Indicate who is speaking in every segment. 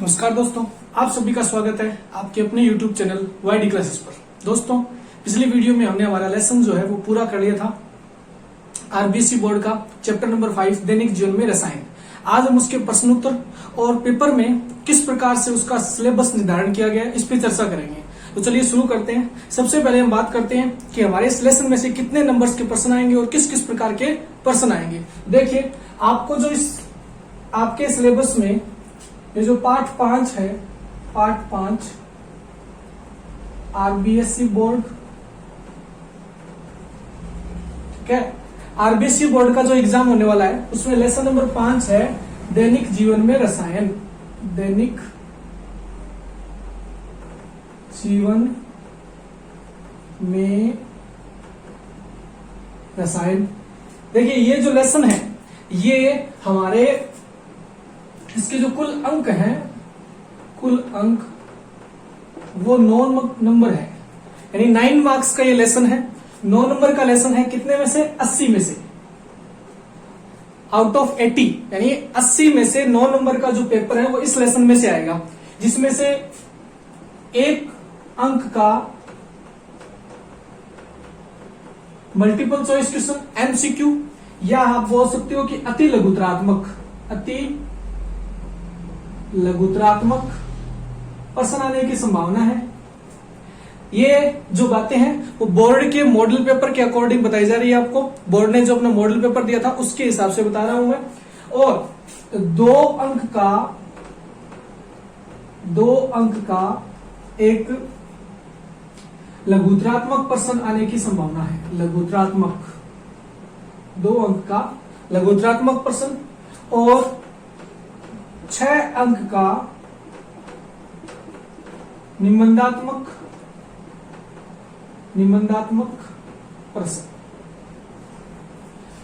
Speaker 1: नमस्कार दोस्तों, आप सभी का स्वागत है आपके अपने YouTube चैनल YD क्लासेस पर। दोस्तों, पिछली वीडियो में हमने हमारा लेसन जो है वो पूरा कर लिया था आरबीएससी बोर्ड का चैप्टर नंबर 5 दैनिक जीवन में रसायन। आज हम उसके प्रश्नोत्तर और पेपर में किस प्रकार से उसका सिलेबस निर्धारण किया गया इस पर चर्चा करेंगे। तो चलिए शुरू करते हैं। सबसे पहले हम बात करते हैं कि हमारे इस लेसन में से कितने नंबर्स के प्रश्न आएंगे और किस किस प्रकार के प्रश्न आएंगे। देखिए, आपको जो इस आपके सिलेबस में ये जो पार्ट 5 है, पार्ट 5 आरबीएससी बोर्ड, ठीक है, आरबीएससी बोर्ड का जो एग्जाम होने वाला है उसमें लेसन नंबर 5 है दैनिक जीवन में रसायन। दैनिक जीवन में रसायन। देखिए, ये जो लेसन है ये हमारे इसके जो कुल अंक हैं, कुल अंक वो 9 नंबर है, यानी 9 मार्क्स का ये लेसन है। 9 नंबर का लेसन है, कितने में से? 80 में से, आउट ऑफ 80, यानी 80 में से 9 नंबर का जो पेपर है वो इस लेसन में से आएगा, जिसमें से एक अंक का मल्टीपल चॉइस क्वेश्चन एमसीक्यू, या आप बोल सकते हो कि अति लघुतरात्मक प्रश्न आने की संभावना है। ये जो बातें हैं वो बोर्ड के मॉडल पेपर के अकॉर्डिंग बताई जा रही है। आपको बोर्ड ने जो अपना मॉडल पेपर दिया था उसके हिसाब से बता रहा हूं मैं। और 2 अंक का एक लघुतरात्मक प्रश्न आने की संभावना है। 2 अंक का लघुतरात्मक प्रश्न और 6 अंक का निबंधात्मक प्रश्न।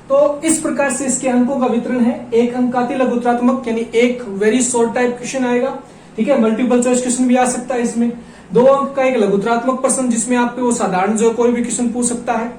Speaker 1: तो इस प्रकार से इसके अंकों का वितरण है। 1 अंक का अति लघुतरात्मक, यानी एक वेरी शॉर्ट टाइप क्वेश्चन आएगा, ठीक है, मल्टीपल चॉइस क्वेश्चन भी आ सकता है इसमें। 2 अंक का एक लघुतरात्मक प्रश्न जिसमें आपको वो साधारण जो कोई भी क्वेश्चन पूछ सकता है,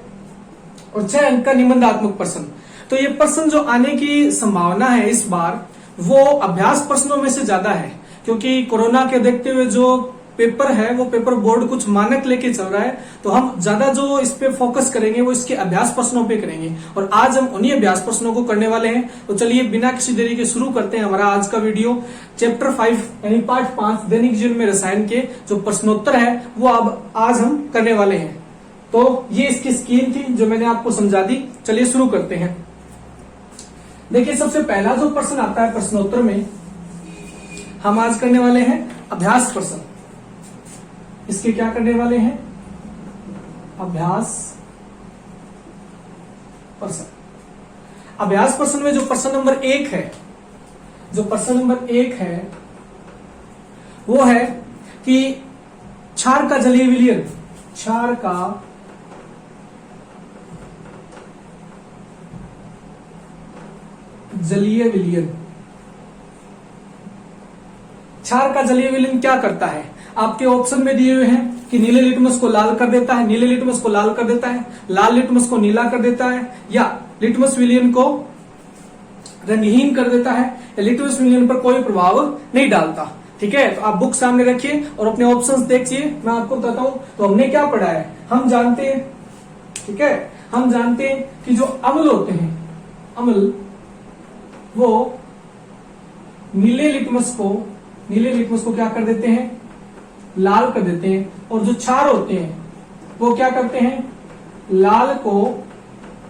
Speaker 1: और 6 अंक का निबंधात्मक प्रश्न। तो ये प्रश्न जो आने की संभावना है इस बार वो अभ्यास प्रश्नों में से ज्यादा है, क्योंकि कोरोना के देखते हुए जो पेपर है वो पेपर बोर्ड कुछ मानक लेके चल रहा है। तो हम ज्यादा जो इस पे फोकस करेंगे वो इसके अभ्यास प्रश्नों पे करेंगे, और आज हम उन्हीं अभ्यास प्रश्नों को करने वाले हैं। तो चलिए बिना किसी देरी के शुरू करते हैं हमारा आज का वीडियो। चैप्टर 5 यानी पार्ट 5 दैनिक जीवन में रसायन के जो प्रश्नोत्तर है वो अब आज हम करने वाले हैं। तो ये इसकी स्कीम थी जो मैंने आपको समझा दी। चलिए शुरू करते हैं। देखिए, सबसे पहला जो प्रश्न आता है प्रश्नोत्तर में, हम आज करने वाले हैं अभ्यास प्रश्न। इसके क्या करने वाले हैं? अभ्यास प्रश्न। अभ्यास प्रश्न में जो प्रश्न नंबर 1 है, वो है कि क्षार का जलीय विलयन, क्षार का जलीय विलयन क्या करता है? आपके ऑप्शन में दिए हुए हैं कि नीले लिटमस को लाल कर देता है, लाल लिटमस को नीला कर देता है, या लिटमस विलयन को रंगहीन कर देता है, या लिटमस विलयन पर कोई प्रभाव नहीं डालता। ठीक है, तो आप बुक सामने रखिए और अपने ऑप्शंस देखिए। मैं आपको बताता हूं तो हमने क्या पढ़ा है। हम जानते हैं, ठीक है, हम जानते हैं कि जो अम्ल होते हैं, अम्ल वो नीले लिटमस को क्या कर देते हैं? लाल कर देते हैं। और जो क्षार होते हैं वो क्या करते हैं? लाल को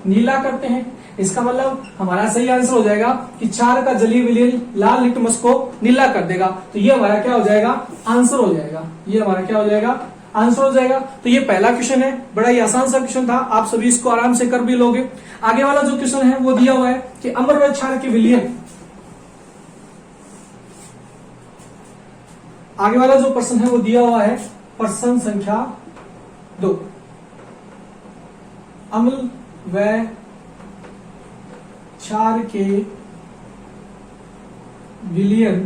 Speaker 1: नीला करते हैं। इसका मतलब हमारा सही आंसर हो जाएगा कि क्षार का जलीय विलयन लाल लिटमस को नीला कर देगा। तो ये हमारा क्या हो जाएगा? आंसर हो जाएगा। ये हमारा क्या हो जाएगा? आंसर हो जाएगा। तो ये पहला क्वेश्चन है, बड़ा ही आसान सा क्वेश्चन था, आप सभी इसको आराम से कर भी लोगे। आगे वाला जो क्वेश्चन है वो दिया हुआ है कि अम्ल व क्षार के विलयन। आगे वाला जो प्रश्न है वो दिया हुआ है प्रश्न संख्या 2। अम्ल व क्षार के विलयन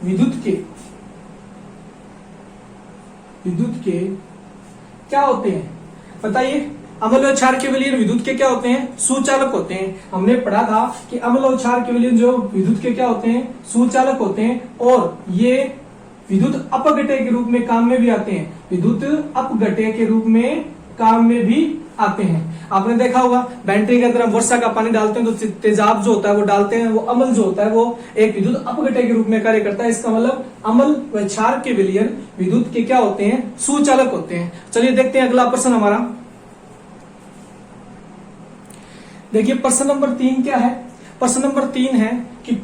Speaker 1: विद्युत के क्या होते हैं? बताइए। अम्ल और क्षार के विलयन विद्युत के क्या होते हैं? सुचालक होते हैं। हमने पढ़ा था कि अम्ल और क्षार के विलयन जो विद्युत के क्या होते हैं? सुचालक होते हैं, और ये विद्युत अपघटय के रूप में काम में भी आते हैं। विद्युत अपघटय के रूप में काम में भी आते हैं। आपने देखा होगा बैटरी के अंदर हम वर्षा का पानी डालते हैं तो तेजाब जो होता है वो डालते हैं, वो अम्ल जो होता है वो एक विद्युत अपघटय के रूप में कार्य करता है। इसका मतलब अम्ल व क्षार के विलयन विद्युत के क्या होते हैं? सुचालक होते हैं। चलिए देखते हैं अगला प्रश्न हमारा। देखिए प्रश्न नंबर 3 क्या है? प्रश्न नंबर 3 है कि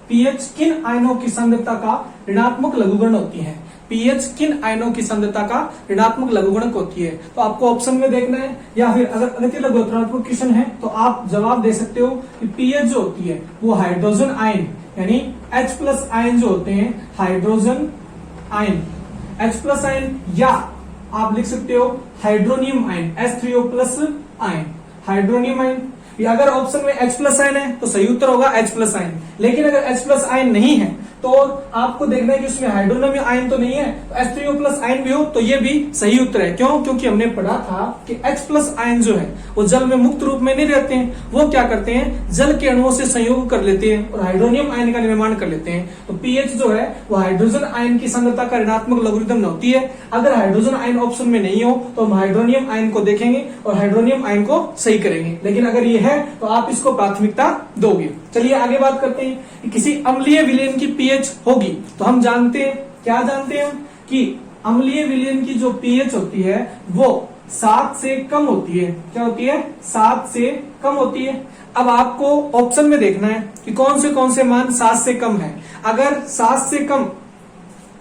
Speaker 1: पीएच किन आयनों की सांद्रता का ऋणात्मक लघुगणक होती है? पीएच किन आयनों की सांद्रता का ऋणात्मक लघुगणक होती है? तो आपको ऑप्शन में देखना है, या फिर अगर अगत्य लघुगणनात्मक क्वेश्चन है तो आप जवाब दे सकते हो कि पीएच जो होती है वो हाइड्रोजन आयन यानी H+ आयन जो होते हैं, हाइड्रोजन आयन H+ आयन, या आप लिख सकते हो hydronium ion H3O+ ion, hydronium ion. या अगर ऑप्शन में H+ आयन है तो सही उत्तर होगा H+ आयन, लेकिन अगर H+ आयन नहीं है तो आपको देखना है कि उसमें हाइड्रोनियम आयन तो नहीं है, तो H3O+ आयन भी हो तो ये भी सही उत्तर है। क्यों? क्योंकि हमने पढ़ा था कि H+ आयन जो है वो जल में मुक्त रूप में नहीं रहते हैं, वो क्या करते हैं? जल के अणुओं से संयोग कर लेते हैं और हाइड्रोनियम आयन का निर्माण कर लेते हैं। तो पीएच जो है वो हाइड्रोजन आयन की सांद्रता का ऋणात्मक लॉगरिथम होती है। अगर हाइड्रोजन आयन ऑप्शन में नहीं हो तो हम हाइड्रोनियम आयन को देखेंगे और हाइड्रोनियम आयन को सही करेंगे, लेकिन अगर ये है तो आप इसको प्राथमिकता दोगे। चलिए आगे बात करते हैं कि किसी अम्लीय विलयन की पीएच होगी तो हम जानते हैं, क्या जानते हैं कि अम्लीय विलयन की जो पीएच होती है वो 7 से कम होती है। क्या होती है? 7 से कम होती है। अब आपको ऑप्शन में देखना है कि कौन से मान 7 से कम है। अगर 7 से कम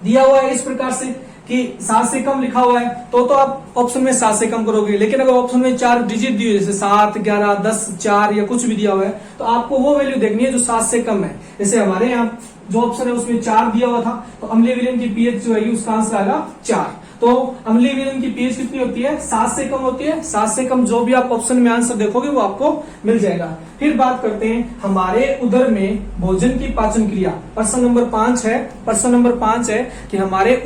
Speaker 1: दिया हुआ है इस प्रकार से कि 7 से कम लिखा हुआ है तो आप ऑप्शन में 7 से कम करोगे, लेकिन अगर ऑप्शन में 4 डिजिट दिए जैसे 7, 11, 10, 4 या कुछ भी दिया हुआ है तो आपको वो वैल्यू देखनी है जो 7 से कम है। जैसे हमारे यहाँ जो ऑप्शन है उसमें 4 दिया हुआ था तो अम्लीय विलयन की पीएच जो है उसका आंसर आएगा 4। तो अम्लीय विलयन की पीएच कितनी होती है? 7 से कम होती है। 7 से कम जो भी आप ऑप्शन में आंसर देखोगे वो आपको मिल जाएगा। फिर बात करते हैं हमारे उदर में भोजन की पाचन क्रिया। प्रश्न नंबर 5 है। प्रश्न नंबर 5 है कि हमारे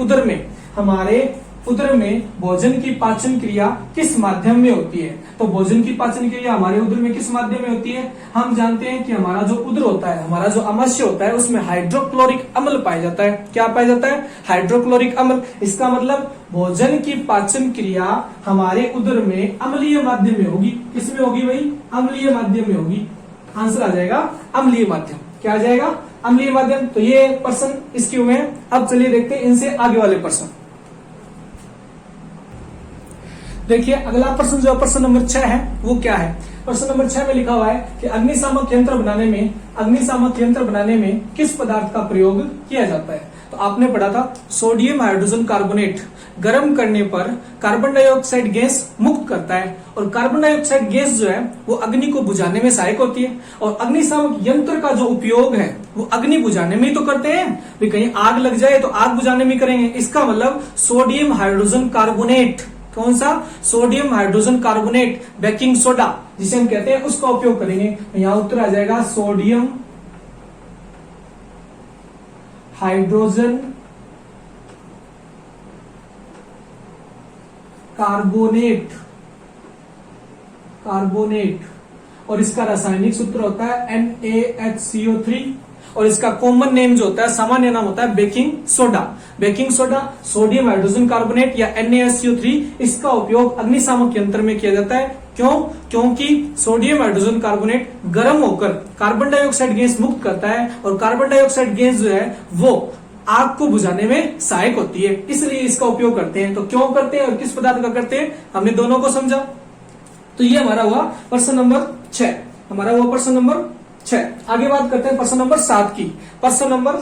Speaker 1: उदर में भोजन की पाचन क्रिया किस माध्यम में होती है? तो भोजन की पाचन क्रिया हमारे उदर में किस माध्यम में होती है? हम जानते हैं कि हमारा जो उदर होता है, हमारा जो आमाशय होता है उसमें हाइड्रोक्लोरिक अम्ल पाया जाता है। क्या पाया जाता है? हाइड्रोक्लोरिक अम्ल। इसका मतलब भोजन की पाचन क्रिया हमारे उदर में अम्लीय माध्यम में होगी। किसमें होगी भाई? अम्लीय माध्यम में होगी। आंसर आ जाएगा अम्लीय माध्यम। क्या आ जाएगा? अम्लीय माध्यम। तो ये प्रश्न इसके हुए हैं। अब चलिए देखते हैं इनसे आगे वाले प्रश्न। देखिए अगला प्रश्न जो प्रश्न नंबर 6 है वो क्या है? प्रश्न नंबर 6 में लिखा हुआ है कि अग्निशामक यंत्र बनाने में किस पदार्थ का प्रयोग किया जाता है? तो आपने पढ़ा था सोडियम हाइड्रोजन कार्बोनेट गर्म करने पर कार्बन डाइऑक्साइड गैस मुक्त करता है, और कार्बन डाइऑक्साइड गैस जो है वो अग्नि को बुझाने में सहायक होती है। और अग्निशामक यंत्र का जो उपयोग है वो अग्नि बुझाने में ही तो करते हैं, भी कहीं आग लग जाए तो आग बुझाने में करेंगे। इसका मतलब सोडियम हाइड्रोजन कार्बोनेट, कौन सा? Sodium hydrogen carbonate, baking soda जिसे हम कहते हैं, उसका उपयोग करेंगे। यहां उत्तर आ जाएगा सोडियम हाइड्रोजन कार्बोनेट, और इसका रासायनिक सूत्र होता है NaHCO3, और इसका कॉमन नेम जो होता है, सामान्य नाम होता है baking soda. Sodium hydrogen carbonate या NaHCO3, इसका उपयोग अग्निशामक यंत्र में किया जाता है। क्यों? क्योंकि सोडियम हाइड्रोजन कार्बोनेट गर्म होकर कार्बन डाइऑक्साइड गैस मुक्त करता है, और कार्बन डाइऑक्साइड गैस जो है वो आग को बुझाने में सहायक होती है, इसलिए इसका उपयोग करते हैं। तो क्यों करते हैं और किस पदार्थ का करते हैं, हमने दोनों को समझा। तो ये हमारा हुआ प्रश्न नंबर 6। आगे बात करते हैं प्रश्न नंबर 7 की। प्रश्न नंबर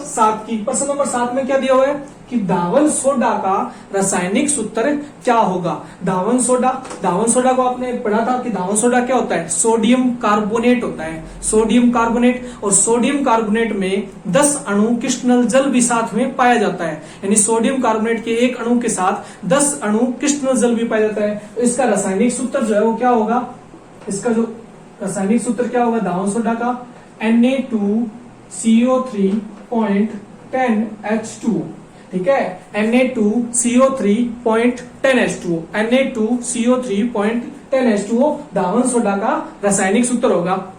Speaker 1: 7 में क्या दिया हुआ है कि धावन सोडा का रासायनिक सूत्र क्या होगा? धावन सोडा को आपने पढ़ा था कि धावन सोडा क्या होता है? सोडियम कार्बोनेट होता है, सोडियम कार्बोनेट। और सोडियम कार्बोनेट में 10 अणु कृष्णल जल भी साथ में पाया जाता है, यानी सोडियम कार्बोनेट के एक अणु के साथ 10 अणु कृष्णल जल भी पाया जाता है। तो इसका रासायनिक सूत्र जो है वो क्या होगा? इसका जो रासायनिक सूत्र क्या होगा धावन सोडा का? Na2CO3.10H2। ठीक है, Na2CO3.10H2O, Na2CO3.10H2O धावन सोडा का रासायनिक सूत्र होगा।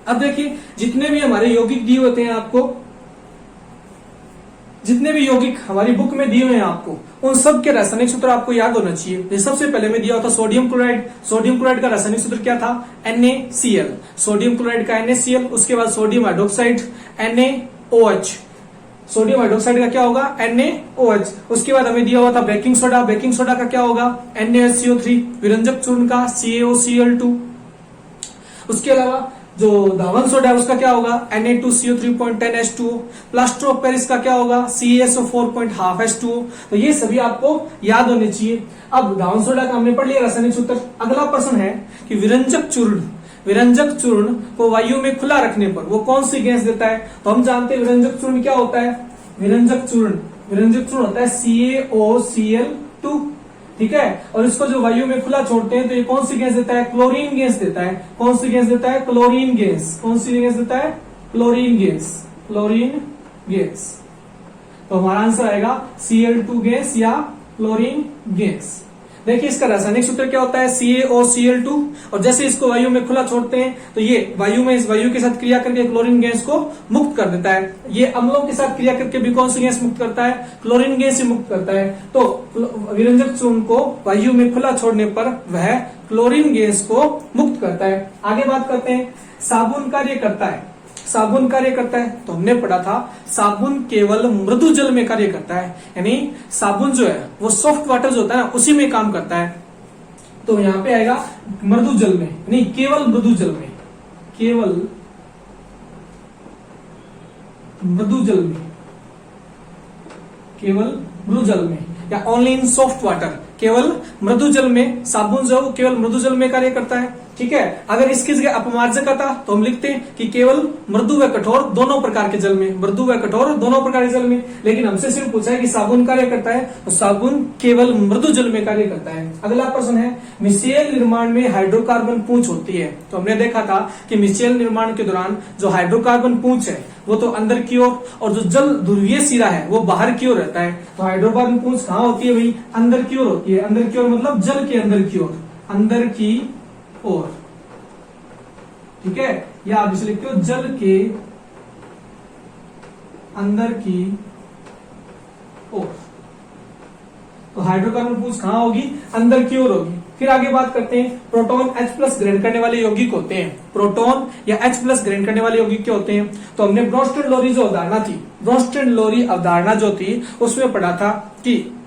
Speaker 1: अब देखिए जितने भी हमारे यौगिक दिए होते हैं आपको, जितने भी यौगिक हमारी बुक में दिए हुए हैं आपको, उन सब के रासायनिक सूत्र आपको याद होना चाहिए। सबसे पहले में दिया होता सोडियम क्लोराइड, सोडियम क्लोराइड का रासायनिक सूत्र क्या था, NaCl, सोडियम क्लोराइड का NaCl, उसके बाद sodium hydroxide NaOH, sodium hydroxide का क्या होगा, NaOH। उसके बाद हमें दिया हुआ था बेकिंग सोडा, बेकिंग सोडा का क्या होगा, NaSCO3, विरंजक चूर्ण का CaOCl2। उसके अलावा जो धावन सोडा है उसका क्या होगा, Na2CO3.10H2O, प्लास्टर ऑफ पेरिस का क्या होगा, CaSO4.12H2O। तो ये सभी आपको याद होने चाहिए। अब धावन सोडा का हमने पढ़ लिया रासायनिक सूत्र। अगला प्रश्न है कि विरंजक चूर्ण, विरंजक चूर्ण को वायु में खुला रखने पर वो कौन सी गैस देता है। तो हम जानते हैं विरंजक चूर्ण क्या होता है, विरंजक चूर्ण होता है CaOCl2, ठीक है। और इसको जो वायु में खुला छोड़ते हैं तो ये कौन सी गैस देता है, क्लोरीन गैस देता है। कौन सी गैस देता है, क्लोरीन गैस। कौन सी गैस देता है, क्लोरीन गैस, क्लोरीन गैस। तो हमारा आंसर आएगा Cl2 गैस या क्लोरीन गैस। देखिए इसका रासायनिक सूत्र क्या होता है, CaOCl2, और जैसे इसको वायु में खुला छोड़ते हैं तो ये वायु में इस वायु के साथ क्रिया करके क्लोरीन गैस को मुक्त कर देता है। ये अम्लों के साथ क्रिया करके भी कौन सी गैस मुक्त करता है, क्लोरीन गैस ही मुक्त करता है। तो विरंजक चूर्ण को वायु में खुला छोड़ने पर वह क्लोरीन गैस को मुक्त करता है। आगे बात करते हैं, साबुन कार्य करता है, साबुन कार्य करता है। तो हमने पढ़ा था साबुन केवल मृदु जल में कार्य करता है, यानी साबुन जो है वो सॉफ्ट वाटर जो होता है ना उसी में काम करता है। तो यहां पे आएगा मृदु जल में, नहीं केवल मृदु जल में, केवल मृदु जल में, केवल मृदु जल में, या ओनली इन सॉफ्ट वाटर, केवल मृदु जल में साबुन जो है वो केवल मृदु जल में कार्य करता है। ठीक है, अगर इसकी जगह अपमार्जक था तो हम लिखते हैं कि केवल मृदु व कठोर दोनों प्रकार के जल में, मृदु व कठोर दोनों प्रकार के जल में। लेकिन हमसे सिर्फ पूछा है कि साबुन कार्य करता है, तो साबुन केवल मृदु जल में कार्य करता है। अगला प्रश्न है, मिसेल निर्माण में हाइड्रोकार्बन पूंछ होती है। तो हमने देखा था कि मिसेल निर्माण के दौरान जो हाइड्रोकार्बन पूंछ है वो तो अंदर की ओर, और जो जल ध्रुवीय सिरा है वो बाहर की ओर रहता है। तो हाइड्रोकार्बन पूंछ कहाँ होती है भाई, अंदर की ओर होती है। अंदर की ओर मतलब जल के अंदर की ओर, अंदर की ओर, ठीक है। या आप इसे लिखते हो जल के अंदर की ओर। तो हाइड्रोकार्बन पूंछ कहां होगी, अंदर की ओर होगी। फिर आगे बात करते हैं, प्रोटॉन H+ ग्रहण करने वाले यौगिक होते हैं। प्रोटॉन या H+ ग्रहण करने वाले यौगिक क्या होते हैं। तो हमने ब्रोंस्टेड-लोरी जो अवधारणा थी, ब्रोंस्टेड-लोरी अवधारणा जो थी उसमें पढ़ा था कि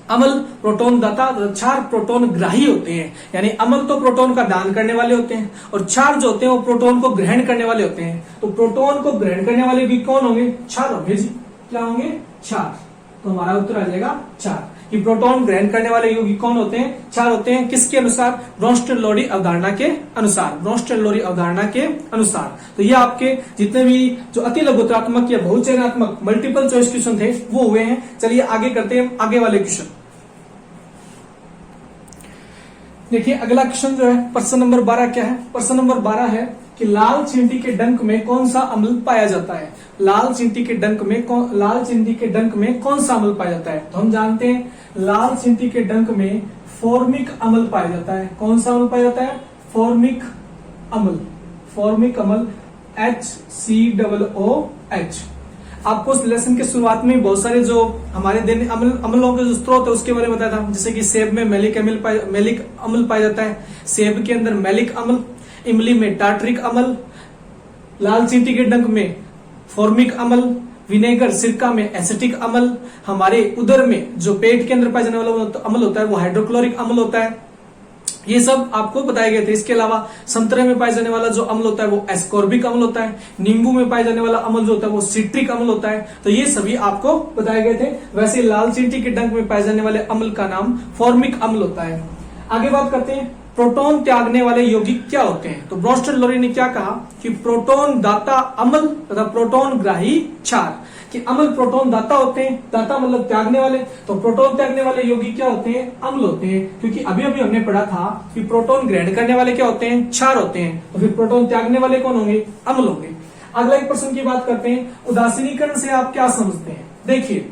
Speaker 1: अम्ल प्रोटॉन दाता, क्षार प्रोटॉन ग्राही होते हैं। यानी अम्ल तो प्रोटॉन का दान करने वाले होते हैं, और क्षार जो होते हैं वो प्रोटॉन को ग्रहण करने वाले होते हैं। तो प्रोटॉन को ग्रहण करने वाले भी कौन होंगे, क्षार होंगे जी। क्या होंगे, क्षार। तो हमारा उत्तर आ जाएगा क्षार, कि प्रोटॉन ग्रहण करने वाले यौगिक कौन होते हैं, क्षार होते हैं। किसके अनुसार, ब्रोंस्टेड-लोरी अवधारणा के अनुसार, ब्रोंस्टेड-लोरी अवधारणा के अनुसार। तो ये आपके जितने भी जो अति लघुत्रात्मक या बहुचयनात्मक मल्टीपल चॉइस क्वेश्चन थे वो हुए हैं। चलिए आगे करते हैं आगे वाले क्वेश्चन। देखिए अगला क्वेश्चन जो है प्रश्न नंबर 12 क्या है। प्रश्न नंबर 12 है कि लाल चींटी के डंक में कौन सा अम्ल पाया जाता है। लाल चींटी के डंक में कौन सा अम्ल पाया जाता है। तो हम जानते हैं लाल चींटी के डंक में फॉर्मिक अम्ल पाया जाता है। कौन सा अम्ल पाया जाता है, फॉर्मिक अम्ल, फॉर्मिक अम्ल HCOOH। आपको इस लेसन के शुरुआत में बहुत सारे जो हमारे दैनिक अम्लों के जो स्रोत है उसके बारे में बताया था। जैसे कि सेब में मैलिक अम्ल पाया जाता है, सेब के अंदर मैलिक अम्ल, इमली में टार्टरिक अम्ल, लाल चींटी के डंक में फॉर्मिक अम्ल, विनेगर सिरका में एसिटिक अम्ल, हमारे उदर में जो पेट के अंदर पाया जाने वाला अम्ल होता है वो हाइड्रोक्लोरिक अम्ल होता है। ये सब आपको बताए गए थे। इसके अलावा संतरे में पाए जाने वाला जो अम्ल होता है वो एस्कॉर्बिक अम्ल होता है। नींबू में पाए जाने वाला अम्ल जो होता है वो सिट्रिक अम्ल होता है। तो ये सभी आपको बताए गए थे। वैसे लाल चींटी के डंक में पाए जाने वाले अम्ल का नाम फॉर्मिक अम्ल होता है। आगे बात करते हैं, प्रोटॉन त्यागने वाले यौगिक क्या होते हैं। तो ब्रोंस्टेड-लोरी ने क्या कहा कि प्रोटॉन दाता अम्ल तथा प्रोटॉन ग्राही क्षार, कि अम्ल प्रोटॉन दाता होते हैं, दाता मतलब त्यागने वाले। तो प्रोटॉन त्यागने वाले यौगिक क्या होते हैं, अम्ल होते हैं। क्योंकि अभी अभी हमने पढ़ा था कि प्रोटॉन ग्रहण करने वाले क्या होते हैं, क्षार होते हैं। तो फिर प्रोटॉन त्यागने वाले कौन होंगे, अम्ल होंगे। अगला एक प्रश्न की बात करते हैं, उदासीनीकरण से आप क्या समझते हैं। देखिए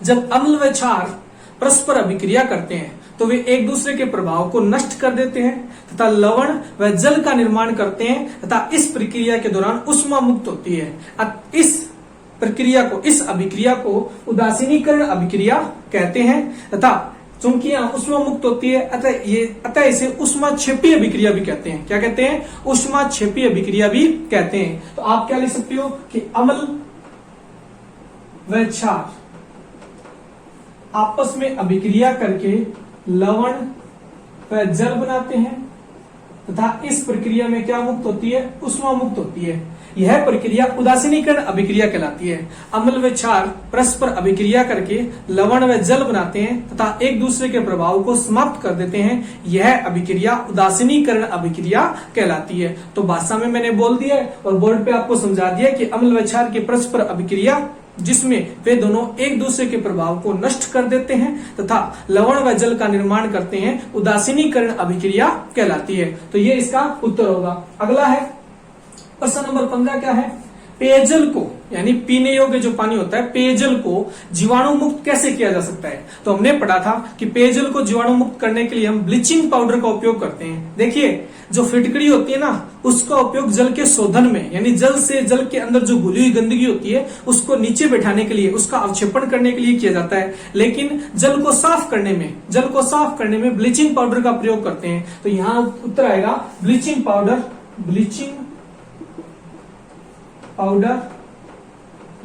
Speaker 1: जब अम्ल व क्षार परस्पर अभिक्रिया करते हैं तो वे एक दूसरे के प्रभाव को नष्ट कर देते हैं तथा लवण व जल का निर्माण करते हैं तथा इस प्रक्रिया के दौरान ऊष्मा मुक्त होती है। इस अभिक्रिया को उदासीनीकरण अभिक्रिया कहते हैं तथा चूंकि यहाँ ऊष्मा मुक्त होती है अतः इसे ऊष्माक्षेपी अभिक्रिया भी कहते हैं। क्या कहते हैं? ऊष्माक्षेपी अभिक्रिया भी कहते हैं। तो आप क्या लिख सकते हो कि अम्ल व क्षार आपस में अभिक्रिया करके लवण व जल बनाते हैं तथा इस प्रक्रिया में क्या मुक्त होती है? ऊष्मा मुक्त होती है। यह प्रक्रिया उदासीनीकरण अभिक्रिया कहलाती है। अम्ल व क्षार परस्पर अभिक्रिया करके लवण व जल बनाते हैं तथा एक दूसरे के प्रभाव को समाप्त कर देते हैं। यह अभिक्रिया उदासीनीकरण अभिक्रिया कहलाती है। तो भाषा में मैंने बोल दिया है और बोर्ड पे आपको समझा दिया कि अम्ल व क्षार की परस्पर अभिक्रिया जिसमें वे दोनों एक दूसरे के प्रभाव को नष्ट कर देते हैं तथा लवण व जल का निर्माण करते हैं, उदासीनीकरण अभिक्रिया कहलाती है। तो ये इसका उत्तर होगा। अगला है प्रश्न नंबर 15। क्या है? पेयजल को यानी पीने योग्य जो पानी होता है पेयजल को जीवाणु मुक्त कैसे किया जा सकता है? तो हमने पढ़ा था कि पेयजल को जीवाणु मुक्त करने के लिए हम ब्लीचिंग पाउडर का उपयोग करते हैं। देखिए जो फिटकड़ी होती है ना उसका उपयोग जल के शोधन में यानी जल के अंदर जो घुली हुई गंदगी होती है उसको नीचे बैठाने के लिए, उसका अवक्षेपण करने के लिए किया जाता है। लेकिन जल को साफ करने में ब्लीचिंग पाउडर का प्रयोग करते हैं। तो यहाँ उत्तर आएगा ब्लीचिंग पाउडर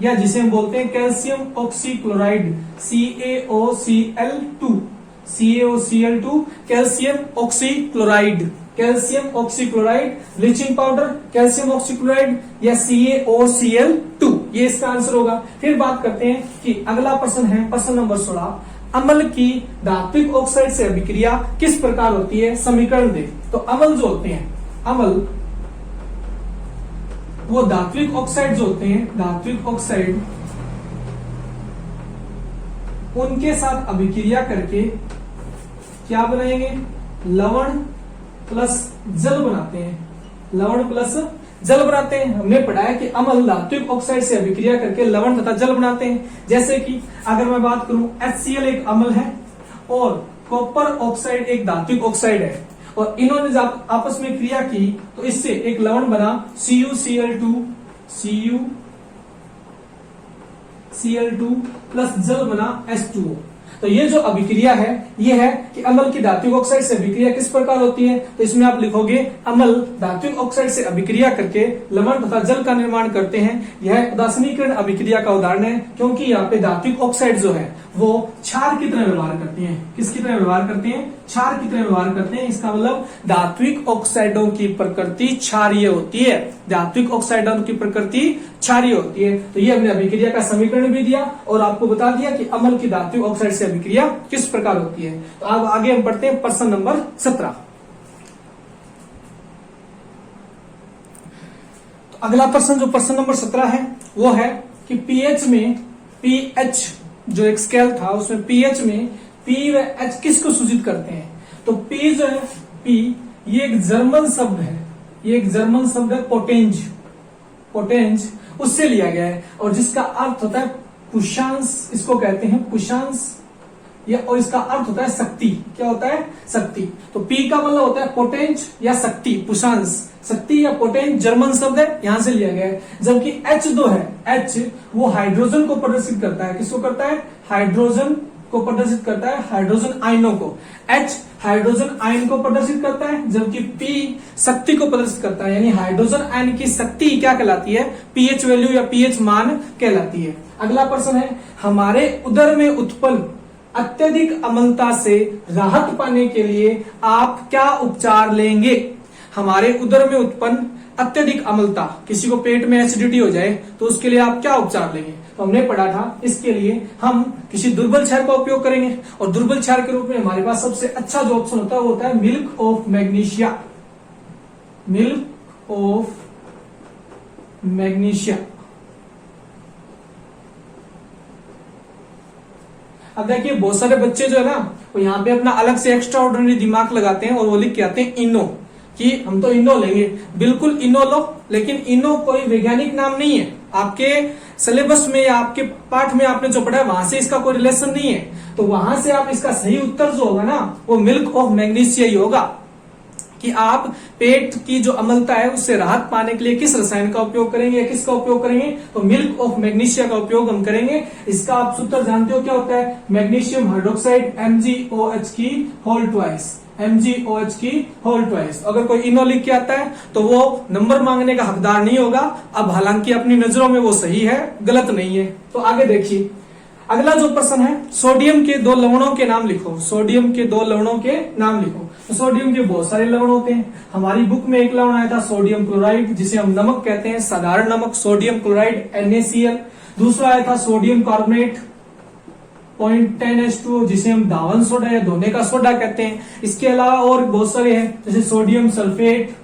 Speaker 1: या जिसे हम बोलते हैं calcium oxychloride CaOCl2 calcium oxychloride bleaching powder, calcium oxychloride या CaOCl2 ये इसका आंसर होगा। फिर बात करते हैं कि अगला प्रश्न है प्रश्न नंबर 16। अम्ल की धात्विक ऑक्साइड से अभिक्रिया किस प्रकार होती है? समीकरण दे। तो अम्ल जो होते हैं वो धात्विक ऑक्साइड जो होते हैं धात्विक ऑक्साइड उनके साथ अभिक्रिया करके क्या बनाएंगे? लवण प्लस जल बनाते हैं। हमने पढ़ा है कि अम्ल धात्विक ऑक्साइड से अभिक्रिया करके लवण तथा जल बनाते हैं। जैसे कि अगर मैं बात करूं HCl एक अम्ल है और कॉपर ऑक्साइड एक धात्विक ऑक्साइड है और इन्होंने जब आपस में क्रिया की तो इससे एक लवण बना CuCl2 प्लस जल बना H2O। तो ये जो अभिक्रिया है ये है कि अम्ल की धात्विक ऑक्साइड से अभिक्रिया किस प्रकार होती है? तो इसमें आप लिखोगे अम्ल धात्विक ऑक्साइड से अभिक्रिया करके लवण तथा जल का निर्माण करते हैं। यह उदासीनीकरण अभिक्रिया का उदाहरण है क्योंकि यहाँ पे धात्विक ऑक्साइड जो है वो क्षार की तरह व्यवहार करती हैं। किसकी तरह व्यवहार करते हैं? क्षार की तरह व्यवहार करते हैं। इसका मतलब धात्विक ऑक्साइडों की प्रकृति क्षारीय होती है। तो ये हमने अभिक्रिया का समीकरण भी दिया और आपको बता दिया कि अम्ल की धात्विक ऑक्साइड से अभिक्रिया किस प्रकार होती है। तो अब आगे हम पढ़ते हैं प्रश्न नंबर 17। तो अगला प्रश्न जो प्रश्न नंबर 17 है वो है कि पीएच जो एक स्केल था उसमें पीएच में P व H किसको सूचित करते हैं? तो P जो है P ये एक जर्मन शब्द है पोटेंज उससे लिया गया है और जिसका अर्थ होता है पुषांश, इसको कहते हैं पुषांश और इसका अर्थ होता है शक्ति। क्या होता है? शक्ति। तो P का मतलब होता है पोटेंज या शक्ति, पुषांश, शक्ति या पोटेंज जर्मन शब्द है, यहां से लिया गया है। जबकि H जो है H वो हाइड्रोजन को प्रदर्शित करता है। किसको करता है? हाइड्रोजन को प्रदर्शित करता है, हाइड्रोजन आयनों को। H हाइड्रोजन आयन को प्रदर्शित करता है जबकि P शक्ति को प्रदर्शित करता है। यानी हाइड्रोजन आयन की शक्ति क्या कहलाती है? पीएच वैल्यू या पीएच मान कहलाती है। अगला प्रश्न है हमारे उदर में उत्पन्न अत्यधिक अम्लता से राहत पाने के लिए आप क्या उपचार लेंगे? हमारे उदर में उत्पन्न अत्यधिक अम्लता, किसी को पेट में एसिडिटी हो जाए तो उसके लिए आप क्या उपचार लेंगे? तो हमने पढ़ा था इसके लिए हम किसी दुर्बल क्षार का उपयोग करेंगे और दुर्बल क्षार के रूप में हमारे पास सबसे अच्छा जो ऑप्शन होता है वो होता है मिल्क ऑफ मैग्नीशिया। अब देखिए बहुत सारे बच्चे जो है ना वो यहाँ पे अपना अलग से एक्स्ट्रा ऑर्डिनरी दिमाग लगाते हैं और वो लिख के आते हैं इनो, कि हम तो इनो लेंगे। बिल्कुल इनो लो, लेकिन इनो कोई वैज्ञानिक नाम नहीं है, आपके सिलेबस में या आपके पाठ में आपने जो पढ़ा है वहां से इसका कोई रिलेशन नहीं है, तो वहां से आप इसका सही उत्तर जो होगा ना वो मिल्क ऑफ मैग्नीशिया ही होगा, कि आप पेट की जो अम्लता है उससे राहत पाने के लिए किस रसायन का उपयोग करेंगे या किसका उपयोग करेंगे, तो मिल्क ऑफ मैग्नीशिया का उपयोग हम करेंगे। इसका आप सूत्र जानते हो क्या होता है, मैग्नीशियम हाइड्रोक्साइड MgOH की होल ट्वाइस, MgOH की होल ट्वाइस। अगर कोई इनो लिख के आता है तो वो नंबर मांगने का हकदार नहीं होगा। अब हालांकि अपनी नजरों में वो सही है, गलत नहीं है। तो आगे देखिए, अगला जो प्रश्न है, सोडियम के 2 लवणों के नाम लिखो। सोडियम के 2 लवणों के नाम लिखो। तो सोडियम के बहुत सारे लवण होते हैं। हमारी बुक में एक लवण आया था सोडियम क्लोराइड, जिसे हम नमक कहते हैं, साधारण नमक सोडियम क्लोराइड NaCl। दूसरा आया था सोडियम कार्बोनेट 0.10H2O, जिसे हम धावन सोडा या धोने का सोडा कहते हैं। इसके अलावा और बहुत सारे हैं, जैसे सोडियम सल्फेट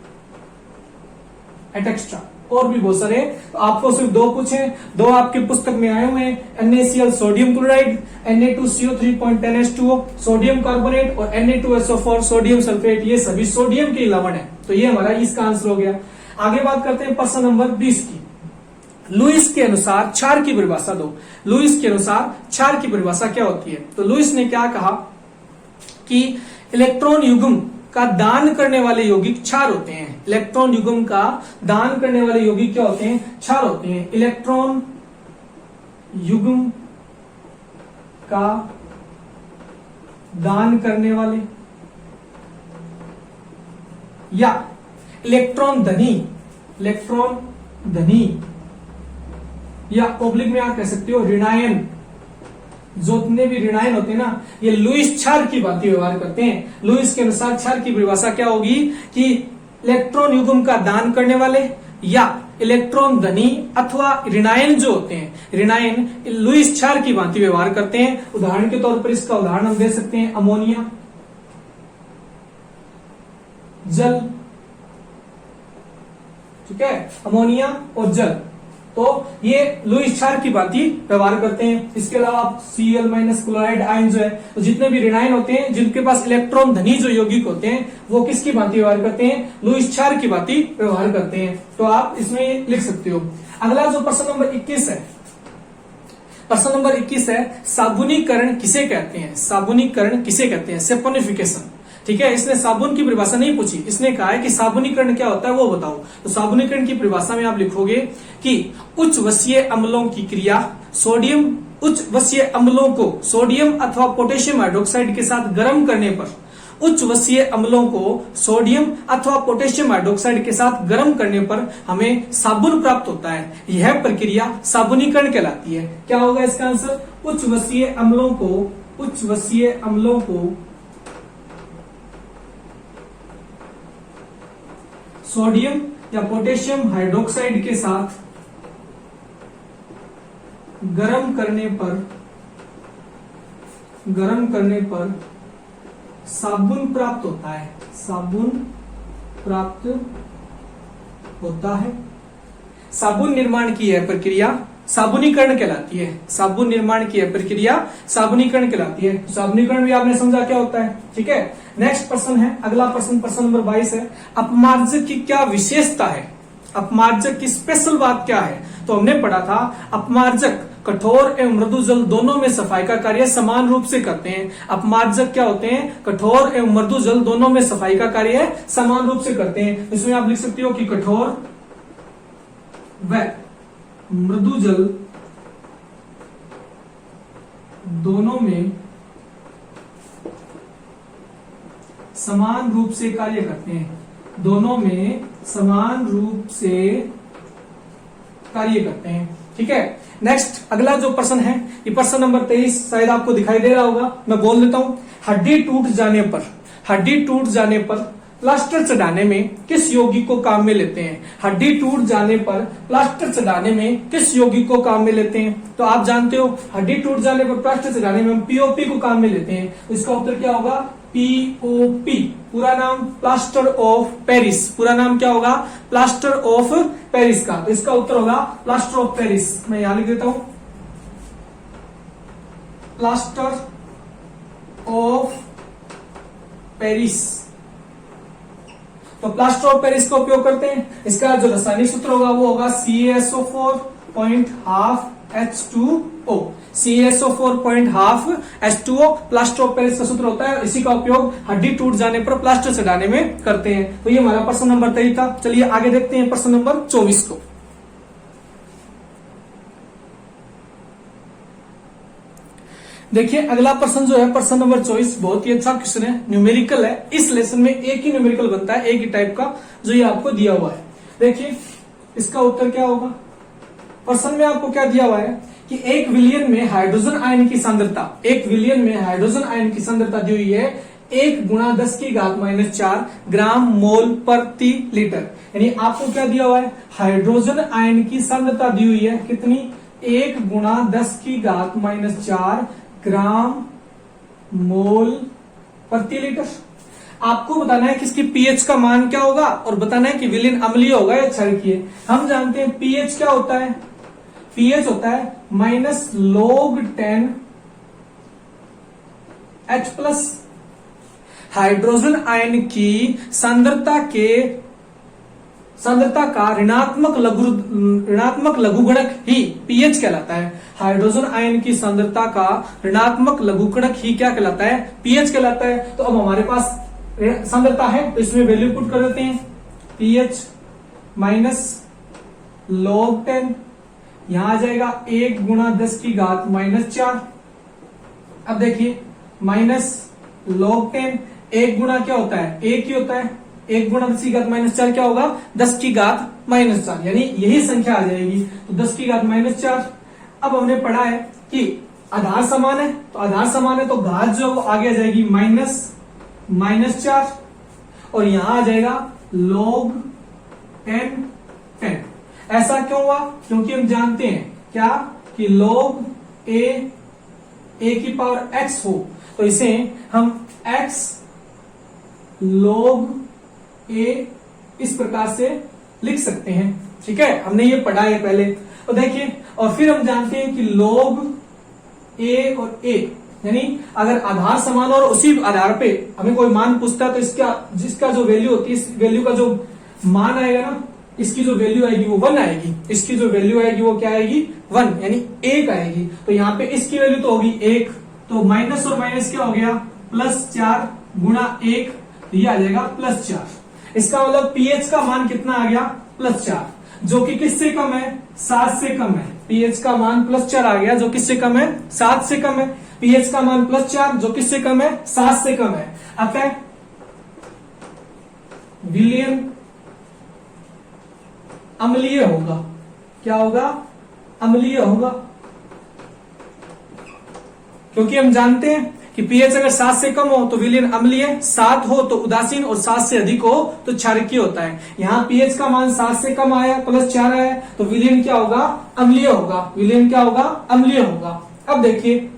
Speaker 1: एटेक्स्ट्रा, और भी बहुत सारे। तो आपको सिर्फ 2 पूछे, 2 आपकी पुस्तक में आए हुए हैं, NaCl sodium chloride, Na2CO3 0.10H2O sodium carbonate और Na2SO4 सोडियम सल्फेट। ये सभी सोडियम के लवण है। तो ये हमारा इसका आंसर हो गया। आगे बात करते हैं प्रश्न नंबर 20 की। लुईस के अनुसार क्षार की परिभाषा दो। लुईस के अनुसार क्षार की परिभाषा क्या होती है? तो लुईस ने क्या कहा कि इलेक्ट्रॉन युग्म का दान करने वाले यौगिक क्षार होते हैं। इलेक्ट्रॉन युग्म का दान करने वाले यौगिक क्या होते हैं? क्षार होते हैं। इलेक्ट्रॉन युग्म का दान करने वाले या इलेक्ट्रॉन धनी या ओब्लिक में आप कह सकते हो ऋणायन, जितने भी ऋणायन होते हैं ना, ये लुईस क्षार की भांति व्यवहार करते हैं। लुईस के अनुसार क्षार की परिभाषा क्या होगी कि इलेक्ट्रॉन युग्म का दान करने वाले या इलेक्ट्रॉन धनी अथवा ऋणायन जो होते हैं, ऋणायन लुईस क्षार की भांति व्यवहार करते हैं। उदाहरण के तौर पर इसका उदाहरण हम दे सकते हैं अमोनिया, जल, ठीक है, अमोनिया और जल। तो ये लुईस क्षार की भांति व्यवहार करते हैं। इसके अलावा Cl- क्लोराइड आयन जो है, तो जितने भी ऋणायन होते हैं जिनके पास इलेक्ट्रॉन धनी जो यौगिक होते हैं वो किसकी भांति व्यवहार करते हैं? लुईस क्षार की भांति व्यवहार करते हैं। तो आप इसमें लिख सकते हो। अगला जो प्रश्न नंबर 21 है, प्रश्न नंबर 21 है, साबुनीकरण किसे कहते हैं? साबुनीकरण किसे कहते हैं? सेपोनिफिकेशन। ठीक है, इसने साबुन की परिभाषा नहीं पूछी, इसने कहा है कि साबुनीकरण क्या होता है वो बताओ। तो साबुनीकरण की परिभाषा में आप लिखोगे कि उच्च वसीय अम्लों की क्रिया उच्च वसीय अम्लों को सोडियम अथवा पोटेशियम हाइड्रोक्साइड के साथ गर्म करने पर, उच्च वसीय अम्लों को सोडियम अथवा पोटेशियम हाइड्रोक्साइड के साथ गर्म करने पर हमें साबुन प्राप्त होता है। यह प्रक्रिया साबुनीकरण कहलाती है। क्या होगा इसका आंसर? उच्च वसीय अम्लों को सोडियम या पोटेशियम हाइड्रोक्साइड के साथ गर्म करने पर साबुन प्राप्त होता है। साबुन प्राप्त होता है। साबुन निर्माण की यह प्रक्रिया साबुनीकरण कहलाती है। साबुन निर्माण की यह प्रक्रिया साबुनीकरण कहलाती है। साबुनीकरण भी आपने समझा क्या होता है। ठीक है, नेक्स्ट प्रश्न है, अगला प्रश्न, प्रश्न नंबर 22 है, अपमार्जक की क्या विशेषता है? अपमार्जक की स्पेशल बात क्या है? तो हमने पढ़ा था अपमार्जक कठोर एवं मृदु जल दोनों में सफाई का कार्य समान रूप से करते हैं। अपमार्जक क्या होते हैं? कठोर एवं मृदु जल दोनों में सफाई का कार्य समान रूप से करते हैं। इसमें आप लिख सकते हो कि कठोर व मृदु जल दोनों में समान रूप से कार्य करते हैं। दोनों में समान रूप से कार्य करते हैं। ठीक है, नेक्स्ट अगला जो प्रश्न है, ये प्रश्न नंबर 23 शायद आपको दिखाई दे रहा होगा, मैं बोल देता हूं। हड्डी टूट जाने पर प्लास्टर चढ़ाने में किस यौगिक को काम में लेते हैं? हड्डी टूट जाने पर प्लास्टर चढ़ाने में किस यौगिक को काम में लेते हैं? तो आप जानते हो हड्डी टूट जाने पर प्लास्टर चढ़ाने में हम पीओपी को काम में लेते हैं। तो इसका उत्तर क्या होगा? पीओपी, पूरा नाम प्लास्टर ऑफ पेरिस। पूरा नाम क्या होगा? प्लास्टर ऑफ पेरिस का। तो इसका उत्तर होगा प्लास्टर ऑफ पेरिस। मैं यहां लिख देता हूं, प्लास्टर ऑफ पेरिस। तो प्लास्टर ऑफ पेरिस का उपयोग करते हैं। इसका जो रासायनिक सूत्र होगा वो होगा CaSO4 H2O, CaSO4 H2O plaster of Paris का सूत्र होता है। इसी का उपयोग हड्डी टूट जाने पर प्लास्टर चढ़ाने में करते हैं। तो ये हमारा प्रश्न नंबर 23 था। चलिए आगे देखते हैं प्रश्न नंबर 24 को। देखिए अगला प्रश्न जो है प्रश्न नंबर 24 बहुत ही अच्छा क्वेश्चन है, न्यूमेरिकल है। इस लेसन में एक ही न्यूमेरिकल बनता है, एक ही टाइप का, जो ये आपको दिया हुआ है। देखिए इसका उत्तर क्या होगा। प्रश्न में आपको क्या दिया हुआ है कि 1 विलियन में हाइड्रोजन आयन की सांद्रता, 1 विलियन में हाइड्रोजन आयन की सांद्रता दी हुई है 1 गुणा 10 की घात -4 ग्राम मोल प्रति लीटर। यानी आपको क्या दिया हुआ है, हाइड्रोजन आयन की सांद्रता दी हुई है कितनी, 1 गुणा 10 की घात -4 ग्राम मोल प्रति लीटर। आपको बताना है कि इसकी पीएच का मान क्या होगा और बताना है कि विलीन अम्लीय होगा या क्षारीय। हम जानते हैं पीएच क्या होता है, पीएच होता है -log10 H+। हाइड्रोजन आयन की सांद्रता का ऋणात्मक लघुगणक ही पीएच कहलाता है। हाइड्रोजन आयन की सांद्रता का ऋणात्मक लघुगणक ही क्या कहलाता है, पीएच कहलाता है। तो अब हमारे पास सांद्रता है तो इसमें वैल्यू पुट कर देते हैं, पीएच -log10, यहां आ जाएगा 1 गुणा 10 की घात -4। अब देखिए -log10, 1 गुणा क्या होता है, 1 ही होता है, 1 गुणा 10 की घात -4 क्या होगा, 10 की घात -4, यानी यही संख्या आ जाएगी। तो 10 की घात -4। अब हमने पढ़ा है कि आधार समान है, तो आधार समान है तो घात जो वो आगे आ जाएगी -4 और यहां आ जाएगा log10। ऐसा क्यों हुआ, क्योंकि हम जानते हैं क्या कि log a की पावर x हो तो इसे हम x log a इस प्रकार से लिख सकते हैं। ठीक है, हमने ये पढ़ा है पहले। तो देखिए, और फिर हम जानते हैं कि log a और a, यानी अगर आधार समान और उसी आधार पे हमें कोई मान पूछता है तो जिसका जो वैल्यू होती है, इस वैल्यू का जो मान आएगा ना, इसकी जो वैल्यू आएगी वो 1 आएगी, इसकी जो वैल्यू आएगी वो क्या आएगी, 1 यानी 1 आएगी। तो यहाँ पे इसकी वैल्यू तो होगी 1, तो माइनस और माइनस क्या हो गया, +4 गुणा 1, तो ये आ जाएगा +4। इसका मतलब पीएच का मान कितना आ गया, +4, जो कि किससे कम है, 7 से कम है। पीएच का मान +4 आ गया जो किससे कम है, 7 से कम है। पीएच का मान +4 जो किससे कम है, 7 से कम है। अतः विलयन अम्लीय होगा। क्या होगा, अम्लीय होगा, क्योंकि हम जानते हैं कि पीएच अगर 7 से कम हो तो विलयन अम्लीय, 7 हो तो उदासीन और 7 से अधिक हो तो क्षारकीय होता है। यहाँ पीएच का मान 7 से कम आया, +4 आया, तो विलयन क्या होगा, अम्लीय होगा। विलयन क्या होगा, अम्लीय होगा। अब देखिए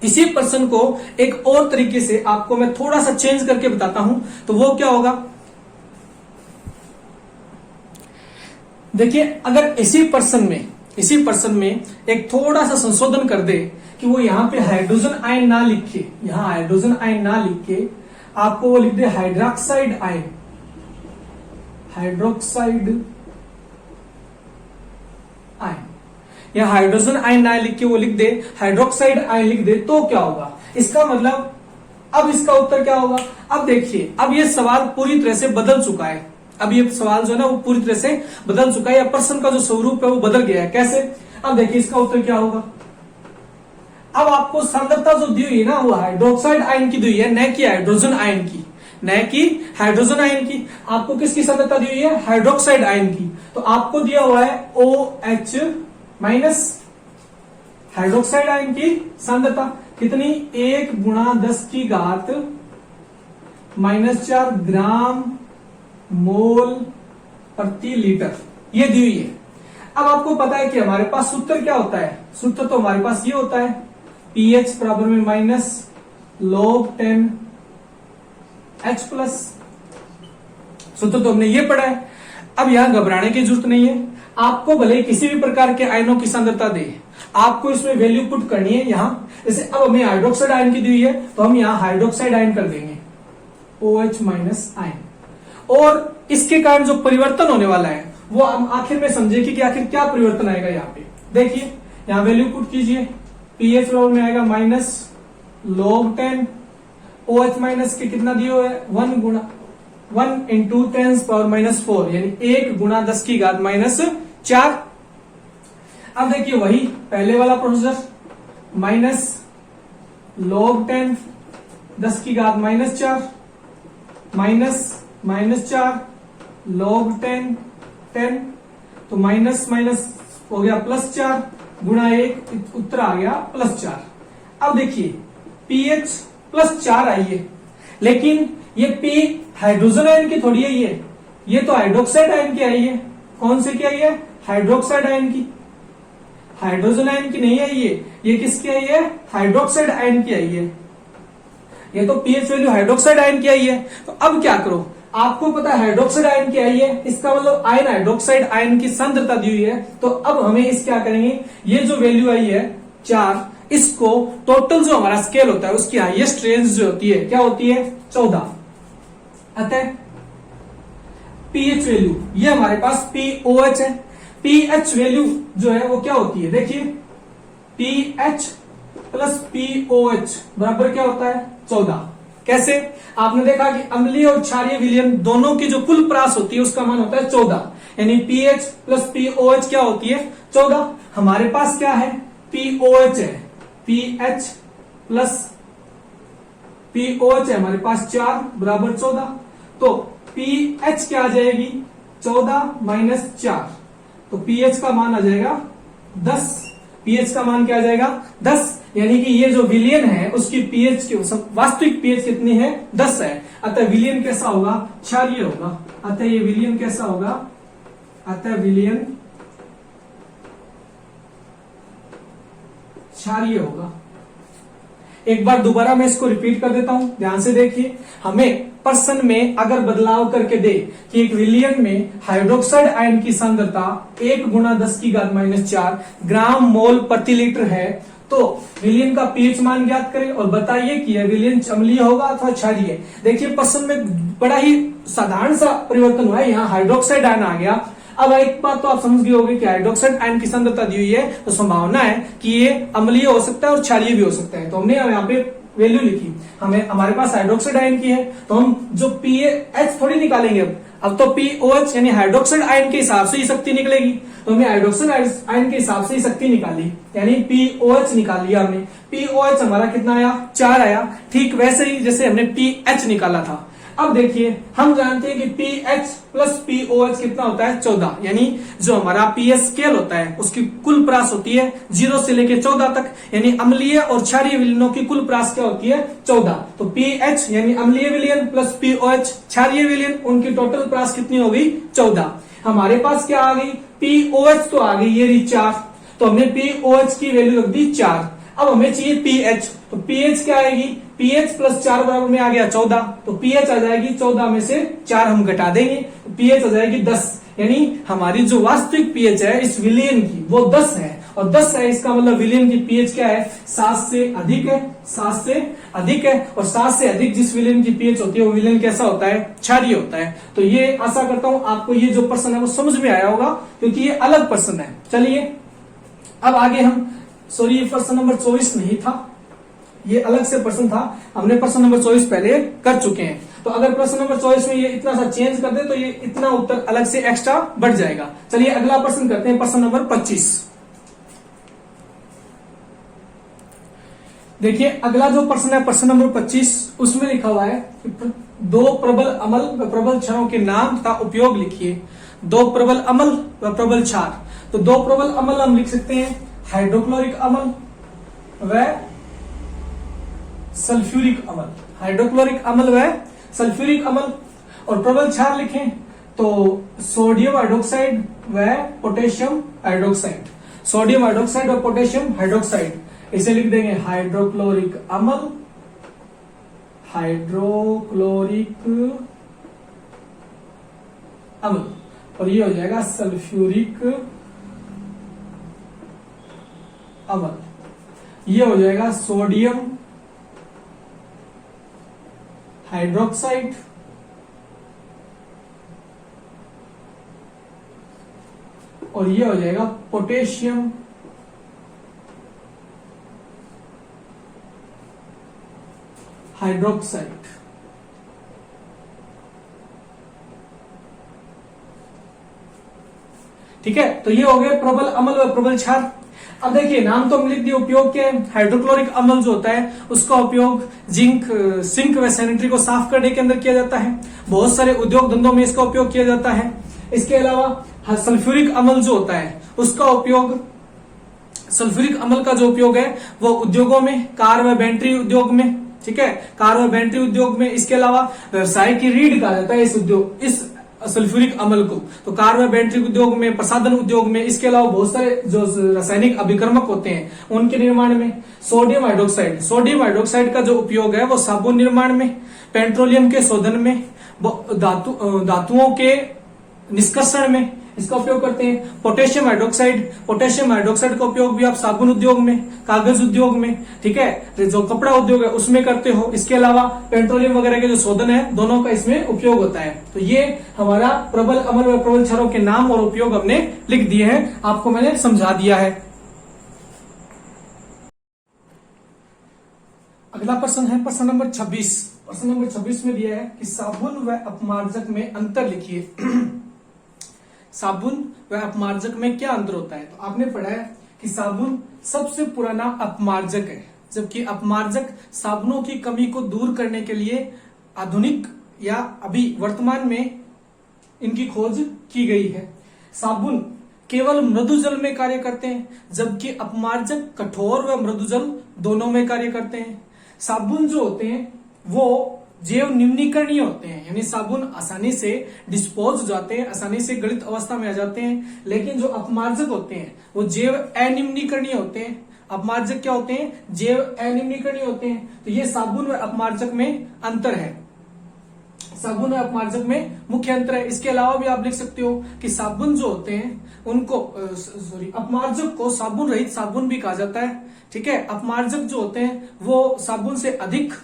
Speaker 1: इसी प्रश्न को एक और तरीके से आपको मैं थोड़ा सा चेंज करके बताता हूं, तो वो क्या होगा, देखिए अगर इसी प्रश्न में एक थोड़ा सा संशोधन कर दे कि वो यहां पे हाइड्रोजन आयन ना लिख के, यहां हाइड्रोजन आयन ना लिख के आपको वो लिख दे हाइड्रोक्साइड आयन, या हाइड्रोजन आयन ना लिख के वो लिख दे हाइड्रोक्साइड आयन लिख दे, तो क्या होगा, इसका मतलब अब इसका उत्तर क्या होगा। अब देखिए, अब ये सवाल पूरी तरह से बदल चुका है। अब ये सवाल जो है ना वो पूरी तरह से बदल चुका है, या प्रश्न का जो स्वरूप है वो बदल गया है। कैसे, अब देखिए इसका उत्तर क्या होगा। अब आपको सांद्रता जो दी हुई है ना वो हाइड्रोक्साइड आयन की दी हुई है, न कि हाइड्रोजन आयन की, न कि हाइड्रोजन आयन की। आपको किसकी सांद्रता दी हुई है, हाइड्रोक्साइड आयन की। तो आपको दिया हुआ है OH माइनस हाइड्रोक्साइड आयन की सांद्रता कितनी, 1 गुणा 10 की घात -4 ग्राम मोल प्रति लीटर, ये दी हुई है। अब आपको पता है कि हमारे पास सूत्र क्या होता है, सूत्र तो हमारे पास ये होता है, पीएच बराबर में -log10 H+। सूत्र तो हमने ये पढ़ा है। अब यहां घबराने की जरूरत नहीं है। आपको भले ही किसी भी प्रकार के आयनों की सांद्रता दे, आपको इसमें वैल्यू पुट करनी है। यहां जैसे अब हमें हाइड्रोक्साइड आयन की दी हुई है तो हम यहां हाइड्रोक्साइड आयन कर देंगे, OH माइनस आयन, और इसके कारण जो परिवर्तन होने वाला है वो हम आखिर में समझे कि आखिर क्या परिवर्तन आएगा। यहाँ पे देखिए, यहाँ वैल्यू पुट कीजिए, पीएच बराबर में आएगा माइनस log 10 OH माइनस के कितना दिए हुए है 1 इंटू 10 पावर माइनस 4 यानी 1 गुणा 10 की घात माइनस 4। अब देखिए वही पहले वाला प्रोसीजर, माइनस log 10 10 की घात माइनस 4 माइनस 4 log 10 तो माइनस हो गया प्लस 4 गुणा 1 उत्तर आ गया प्लस 4। अब देखिए पीएच प्लस 4 आई है, लेकिन ये पी हाइड्रोजन आयन की थोड़ी आई है, ये तो हाइड्रोक्साइड आयन की आई है। कौन से की आई है? हाइड्रोक्साइड आयन की, हाइड्रोजन आयन की नहीं आई है। ये किसकी आई है? हाइड्रोक्साइड आयन की आई है। ये तो पीएच वैल्यू हाइड्रोक्साइड आयन की आई है। तो अब क्या करो, आपको पता है हाइड्रोक्साइड आयन की आई है, इसका मतलब आयन हाइड्रोक्साइड आयन की सांद्रता दी हुई है। तो अब हमें इस क्या करेंगे, ये जो वैल्यू आई है 4, इसको टोटल जो हमारा स्केल होता है उसकी हाईएस्ट रेंज जो होती है क्या होती है 14। अतः पीएच वैल्यू ये हमारे पास पीओएच है, पीएच वैल्यू जो है वो क्या होती है, देखिए पीएच प्लस पीओएच बराबर क्या होता है 14। कैसे? आपने देखा कि अम्लीय और क्षारीय विलयन दोनों की जो कुल प्रास होती है उसका मान होता है 14, यानी पीएच प्लस पीओएच क्या होती है 14। हमारे पास क्या है पीओएच है, पीएच प्लस पीओएच है हमारे पास 4 बराबर 14। तो पीएच क्या आ जाएगी 14 माइनस 4, तो पीएच का मान आ जाएगा 10। पीएच का मान क्या आ जाएगा 10, यानी कि ये जो विलियन है उसकी पीएच की वास्तविक पीएच कितनी है 10 है। अतः विलियन कैसा होगा क्षारीय होगा। अतः ये विलियन कैसा होगा, अतः विलियन क्षारीय होगा। एक बार दोबारा मैं इसको रिपीट कर देता हूं, ध्यान से देखिए। हमें प्रश्न में अगर बदलाव करके दे कि एक विलियन में हाइड्रोक्साइड आयन की सांद्रता 1 गुणा 10 की घात माइनस 4 ग्राम मोल प्रति लीटर है, तो विलियन का पीएच मान ज्ञात करें और बताइए कि यह विलियन अम्लीय होगा अथवा क्षारीय। देखिए प्रश्न में बड़ा ही साधारण सा परिवर्तन हुआ है, यहाँ हाइड्रोक्साइड आयन आ गया। अब एक बात तो आप समझ गए होंगे कि हाइड्रोक्साइड आयन की सांद्रता दी हुई है, तो संभावना है कि ये अम्लीय हो सकता है और क्षारीय भी हो सकता है। तो हमने यहाँ पे वैल्यू लिखी, हमें हमारे पास हाइड्रोक्साइड आयन की है, तो हम जो पीएच थोड़ी निकालेंगे अब तो पीओएच यानी हाइड्रोक्साइड आयन के हिसाब से ही शक्ति निकलेगी। तो हमने हाइड्रोक्साइड आयन के हिसाब से ही शक्ति निकाली, यानी पीओएच निकाल लिया हमने। पीओएच हमारा कितना आया 4 आया, ठीक वैसे ही जैसे हमने पीएच निकाला था। अब देखिए हम जानते हैं कि पीएच प्लस पीओएच कितना होता है 14, यानी जो हमारा पीएच स्केल होता है उसकी कुल प्रास होती है 0 से लेके 14 तक, यानी अम्लीय और क्षारीय विलयनों की कुल प्रास क्या होती है 14। तो पीएच यानी अम्लीय विलयन प्लस पीओएच क्षारीय विलयन, उनकी टोटल प्रास कितनी हो गई 14। हमारे पास क्या आ गई पीओएच तो आ गई ये रही 4, तो हमने पीओएच की वैल्यू रख दी 4। अब हमें चाहिए पीएच, तो पीएच क्या आएगी पीएच प्लस 4 बराबर में आ गया 14, तो पीएच आ जाएगी 14 में से 4 हम घटा देंगे, तो पीएच आ जाएगी 10, यानी हमारी जो वास्तविक पीएच है इस विलयन की वो 10 है। और 10 है इसका मतलब विलयन की पीएच क्या है 7 से अधिक है, 7 से अधिक है। और 7 से अधिक जिस विलयन की पीएच होती है वो विलयन कैसा होता है क्षारीय होता है। तो ये आशा करता हूं आपको ये जो प्रश्न है वो समझ में आया होगा, क्योंकि ये अलग प्रश्न है। चलिए अब आगे हम, सॉरी ये प्रश्न नंबर 24 नहीं था, ये अलग से प्रश्न था, हमने प्रश्न नंबर 24 पहले कर चुके हैं। तो अगर प्रश्न नंबर 24 में ये इतना सा चेंज कर दे तो ये इतना उत्तर अलग से एक्स्ट्रा बढ़ जाएगा। चलिए अगला प्रश्न करते हैं, प्रश्न नंबर 25। देखिए अगला जो प्रश्न है प्रश्न नंबर 25, उसमें लिखा हुआ है कि 2 प्रबल अम्ल व प्रबल क्षारों के नाम तथा उपयोग लिखिए। 2 प्रबल अम्ल व प्रबल क्षार, तो 2 प्रबल अम्ल हम लिख सकते हैं हाइड्रोक्लोरिक अम्ल व सल्फ्यूरिक अम्ल, हाइड्रोक्लोरिक अम्ल व सल्फ्यूरिक अम्ल। और प्रबल क्षार लिखें तो सोडियम हाइड्रोक्साइड व पोटेशियम हाइड्रोक्साइड, सोडियम हाइड्रोक्साइड और पोटेशियम हाइड्रोक्साइड, इसे लिख देंगे हाइड्रोक्लोरिक अम्ल, हाइड्रोक्लोरिक अम्ल, और ये हो जाएगा सल्फ्यूरिक अम्ल। ये हो जाएगा सोडियम हाइड्रोक्साइड और ये हो जाएगा पोटेशियम हाइड्रोक्साइड। ठीक है, तो ये हो गए प्रबल अम्ल व प्रबल क्षार। अब देखिए नाम तो हम लिख दिए, उपयोग के हाइड्रोक्लोरिक अम्ल जो होता है उसका उपयोग सिंक व सैनिटरी को साफ करने के अंदर किया जाता है। बहुत सारे उद्योग धंधों में इसका उपयोग किया जाता है। इसके अलावा सल्फ्यूरिक अम्ल जो होता है उसका उपयोग, सल्फ्यूरिक अम्ल का जो उपयोग है वो उद्योगों में, कार व बैटरी उद्योग में, ठीक है, कार व बैटरी उद्योग में। इसके अलावा व्यवसाय की रीढ़ कहा जाता है इस सल्फ्यूरिक अम्ल को, तो कार व बैटरी उद्योग में, प्रसाधन उद्योग में। इसके अलावा बहुत सारे जो रासायनिक अभिकर्मक होते हैं उनके निर्माण में। सोडियम हाइड्रोक्साइड का जो उपयोग है वो साबुन निर्माण में, पेट्रोलियम के शोधन में, धातुओं के निष्कर्षण में इसका उपयोग करते हैं। पोटेशियम हाइड्रोक्साइड का उपयोग भी आप साबुन उद्योग में, कागज उद्योग में, ठीक है, जो कपड़ा उद्योग है उसमें करते हो। इसके अलावा पेट्रोलियम वगैरह के जो शोधन है दोनों का इसमें उपयोग होता है। तो ये हमारा प्रबल अम्ल व प्रबल क्षारों के नाम और उपयोग हमने लिख दिए हैं, आपको मैंने समझा दिया है। अगला प्रश्न है प्रश्न नंबर 26। प्रश्न नंबर 26 में दिया है कि साबुन व अपमार्जक में अंतर लिखिए। साबुन व अपमार्जक में क्या अंतर होता है? तो आपने पढ़ा है कि साबुन सबसे पुराना अपमार्जक है, जबकि अपमार्जक साबुनों की कमी को दूर करने के लिए आधुनिक या अभी वर्तमान में इनकी खोज की गई है। साबुन केवल मृदु जल में कार्य करते हैं, जबकि अपमार्जक कठोर व मृदु जल दोनों में कार्य करते हैं। साबुन जो होते हैं वो जैव निम्नीकरणीय होते हैं, यानी साबुन आसानी से डिस्पोज हो जाते हैं, आसानी से गलित अवस्था में आ जाते हैं। लेकिन जो अपमार्जक होते हैं वो जैव अनिम्नीकरणीय होते हैं। अपमार्जक क्या होते हैं? जैव अनिम्नीकरणीय होते हैं। तो ये साबुन और अपमार्जक में अंतर है, साबुन और अपमार्जक में मुख्य अंतर है। इसके अलावा भी आप लिख सकते हो कि साबुन जो होते हैं उनको अपमार्जक को साबुन रहित साबुन भी कहा जाता है, ठीक है। अपमार्जक जो होते हैं वो साबुन से अधिक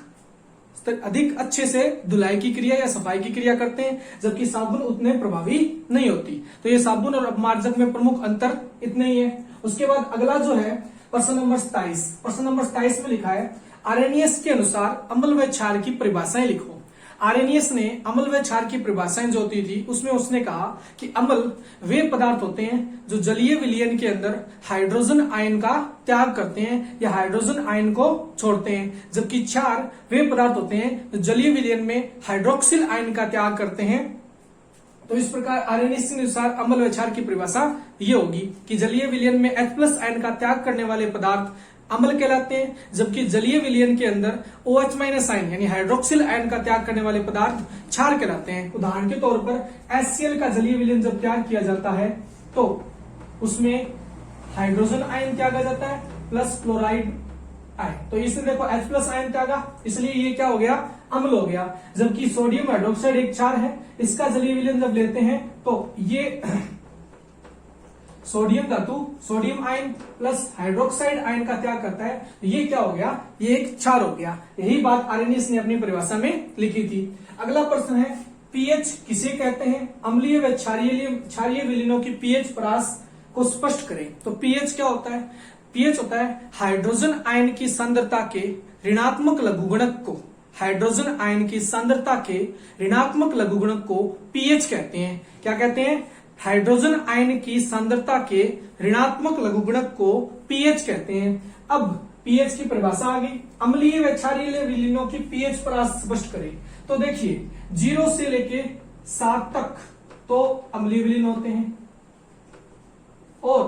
Speaker 1: अच्छे से धुलाई की क्रिया या सफाई की क्रिया करते हैं, जबकि साबुन उतने प्रभावी नहीं होती। तो ये साबुन और अपमार्जक में प्रमुख अंतर इतने ही है। उसके बाद अगला जो है प्रश्न नंबर 27। प्रश्न नंबर 27 में लिखा है आर्हेनियस के अनुसार अम्ल व क्षार की परिभाषाएं लिखो। आर्हेनियस ने अम्ल व क्षार की परिभाषाएं जो होती थी उसमें उसने कहा कि अम्ल वे पदार्थ होते हैं जो जलीय विलयन के अंदर हाइड्रोजन आयन का त्याग करते हैं या हाइड्रोजन आयन को छोड़ते हैं, जबकि क्षार वे पदार्थ होते हैं जो जलीय विलयन में हाइड्रोक्सिल आयन का त्याग करते हैं। तो इस प्रकार आर्हेनियस के अनुसार अम्ल व क्षार की परिभाषा ये होगी कि जलीय विलयन में H+ आयन का त्याग करने वाले पदार्थ अम्ल कहलाते हैं, जबकि जलीय विलयन के अंदर OH- आयन यानी हाइड्रोक्सिल आयन का त्याग करने वाले पदार्थ क्षार कहलाते हैं। उदाहरण के तौर पर HCl का जलीय विलयन जब त्याग किया जाता है तो उसमें हाइड्रोजन आयन त्यागा जाता है प्लस क्लोराइड आयन। तो इसमें देखो H+ आयन त्यागा, इसलिए ये क्या हो गया? अम्ल हो गया। जबकि सोडियम हाइड्रोक्साइड एक क्षार है, इसका जलीय विलयन जब लेते हैं तो ये सोडियम धातु sodium ion plus hydroxide ion का त्याग करता है, तो ये क्या हो गया? ये एक क्षार हो गया। यही बात आर्हेनियस ने अपनी परिभाषा में लिखी थी। अगला प्रश्न है पीएच किसे कहते हैं? अम्लीय व क्षारीय विलयनों की पीएच परास को स्पष्ट करें। तो पीएच क्या होता है? पीएच होता है हाइड्रोजन आयन की सांद्रता के ऋणात्मक लघुगणक को, हाइड्रोजन आयन की सांद्रता के ऋणात्मक लघुगणक को पीएच कहते हैं। क्या कहते हैं? हाइड्रोजन आयन की सांद्रता के ऋणात्मक लघुगणक को पीएच कहते हैं। अब पीएच की परिभाषा आ गई। अम्लीय व क्षारीय विलयनों की पीएच परास स्पष्ट करें। तो देखिए 0 से लेके 7 तक तो अम्लीय विलयन होते हैं और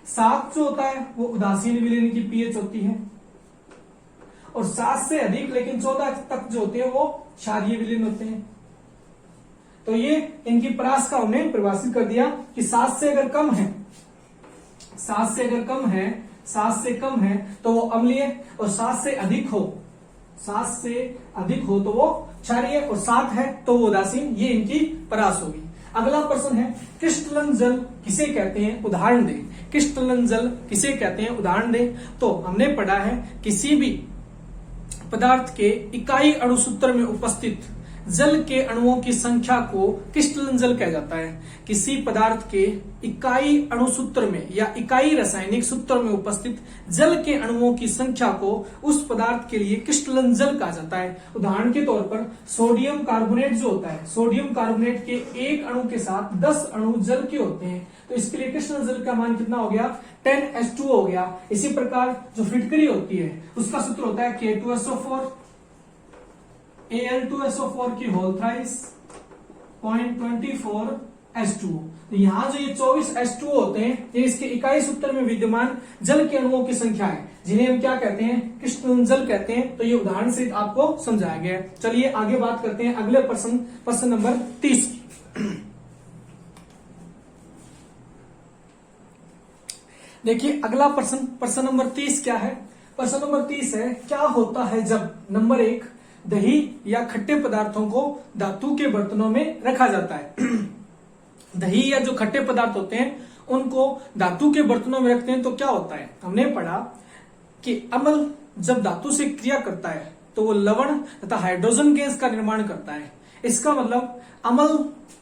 Speaker 1: 7 जो होता है वो उदासीन विलयन की पीएच होती है, और 7 से अधिक लेकिन 14 तक जो होते हैं वो क्षारीय विलयन होते हैं। तो ये इनकी परास का हमने परिभाषित कर दिया कि 7 से अगर कम है, 7 से अगर कम है, 7 से कम है तो वो अम्लीय, और 7 से अधिक हो, 7 से अधिक हो तो वो क्षारीय, और 7 है तो वो उदासीन। ये इनकी परास होगी। अगला प्रश्न है क्रिस्टलन जल किसे कहते हैं? उदाहरण दें। क्रिस्टलन जल किसे कहते हैं? उदाहरण दें। तो हमने पढ़ा है किसी भी पदार्थ के इकाई अणुसूत्र में उपस्थित जल के अणुओं की संख्या को क्रिस्टलन जल कहा जाता है। किसी पदार्थ के इकाई अणुसूत्र में या इकाई रासायनिक सूत्र में उपस्थित जल के अणुओं की संख्या को उस पदार्थ के लिए क्रिस्टलन जल कहा जाता है। उदाहरण के तौर पर सोडियम कार्बोनेट जो होता है, सोडियम कार्बोनेट के एक अणु के साथ 10 अणु जल के होते हैं, तो इसके लिए क्रिस्टलन जल का मान कितना हो गया, 10H2 हो गया। इसी प्रकार जो फिटकरी होती है उसका सूत्र होता है K2SO4 Al2SO4 की होल थ्राइस 0.24H2। तो यहाँ जो ये 24H2 होते हैं ये इसके इकाई सूत्र में विद्यमान जल के अणुओं की संख्या है, जिन्हें हम क्या कहते हैं, क्रिस्टलन जल कहते हैं। तो ये उदाहरण से आपको समझाया गया है। चलिए आगे बात करते हैं अगले प्रश्न नंबर 30 की। देखिए अगला प्रश्न नंबर 30 क्या है। प्रश्न नंबर 30 है, क्या होता है जब नंबर 1 दही या खट्टे पदार्थों को धातु के बर्तनों में रखा जाता है। दही या जो खट्टे पदार्थ होते हैं उनको धातु के बर्तनों में रखते हैं तो क्या होता है। हमने पढ़ा कि अम्ल जब धातु से क्रिया करता है तो वो लवण तथा हाइड्रोजन गैस का निर्माण करता है। इसका मतलब अम्ल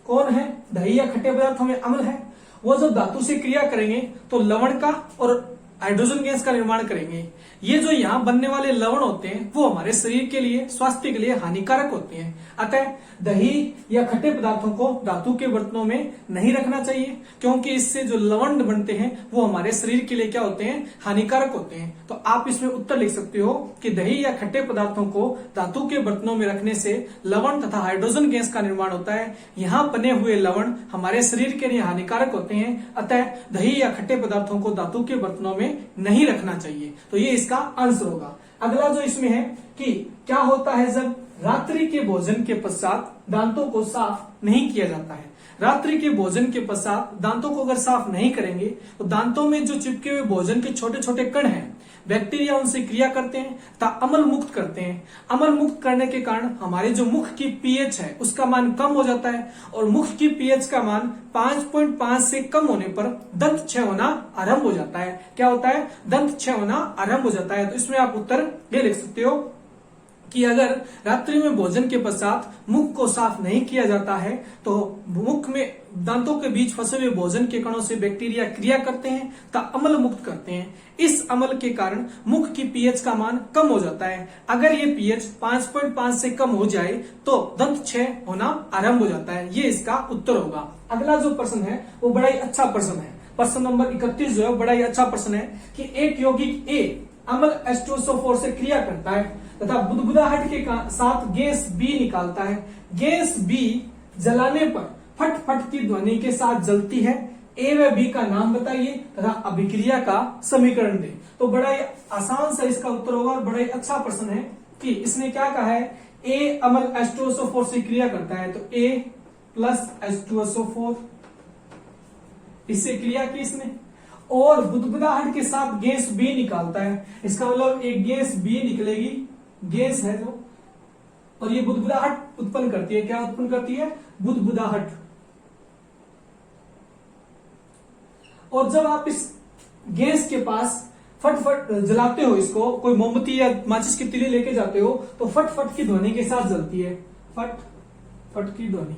Speaker 1: कौन है, दही या खट्टे पदार्थों में अम्ल है, वो जब धातु से क्रिया करेंगे तो लवण का और हाइड्रोजन गैस का निर्माण करेंगे। ये जो यहाँ बनने वाले लवण होते हैं वो हमारे शरीर के लिए, स्वास्थ्य के लिए हानिकारक होते हैं। अतः दही या खट्टे पदार्थों को धातु के बर्तनों में नहीं रखना चाहिए, क्योंकि इससे जो लवण बनते हैं वो हमारे शरीर के लिए क्या होते हैं, हानिकारक होते हैं। तो आप इसमें उत्तर लिख सकते हो कि दही या खट्टे पदार्थों को धातु के बर्तनों में रखने से लवण तथा हाइड्रोजन गैस का निर्माण होता है। यहाँ बने हुए लवण हमारे शरीर के लिए हानिकारक होते हैं, अतः दही या खट्टे पदार्थों को धातु के बर्तनों में नहीं रखना चाहिए। तो ये इसका आंसर होगा। अगला जो इसमें है कि क्या होता है जब रात्रि के भोजन के पश्चात दांतों को साफ नहीं किया जाता है। रात्रि के भोजन के पश्चात दांतों को अगर साफ नहीं करेंगे तो दांतों में जो चिपके हुए भोजन के छोटे छोटे कण हैं, बैक्टीरिया उनसे क्रिया करते हैं तथा अम्ल मुक्त करते हैं। अम्ल मुक्त करने के कारण हमारे जो मुख की पीएच है उसका मान कम हो जाता है, और मुख की पीएच का मान 5.5 से कम होने पर दंत क्षय होना आरंभ हो जाता है। क्या होता है, दंत क्षय होना आरंभ हो जाता है। तो इसमें आप उत्तर ये लिख सकते हो कि अगर रात्रि में भोजन के पश्चात मुख को साफ नहीं किया जाता है तो मुख में दांतों के बीच फंसे हुए भोजन के कणों से बैक्टीरिया क्रिया करते हैं तथा अम्ल मुक्त करते हैं। इस अम्ल के कारण मुख की पीएच का मान कम हो जाता है। अगर ये पीएच 5.5 से कम हो जाए तो दंत क्षय होना आरंभ हो जाता है। ये इसका उत्तर होगा। अगला जो प्रश्न है वो बड़ा ही अच्छा प्रश्न है। प्रश्न नंबर 31 जो है बड़ा ही अच्छा प्रश्न है कि एक यौगिक ए अम्ल H2SO4 से क्रिया करता है तथा बुदबुदाहट के साथ गैस बी निकालता है। गैस बी जलाने पर फट फट की ध्वनि के साथ जलती है। ए व बी का नाम बताइए तथा अभिक्रिया का समीकरण दें। तो बड़ा ही आसान सा इसका उत्तर होगा और बड़ा ही अच्छा प्रश्न है कि इसने क्या कहा है, ए अम्ल H2SO4 से क्रिया करता है तो A प्लस H2SO4 इससे क्रिया की इसने, और बुदबुदाहट के साथ गैस बी निकालता है। इसका मतलब एक गैस बी निकलेगी, गैस है जो, और ये बुदबुदाहट उत्पन्न करती है। क्या उत्पन्न करती है, बुदबुदाहट। और जब आप इस गैस के पास फट फट जलाते हो, इसको कोई मोमबत्ती या माचिस की तीली लेके जाते हो तो फट फट की ध्वनि के साथ जलती है, फट फट की ध्वनि।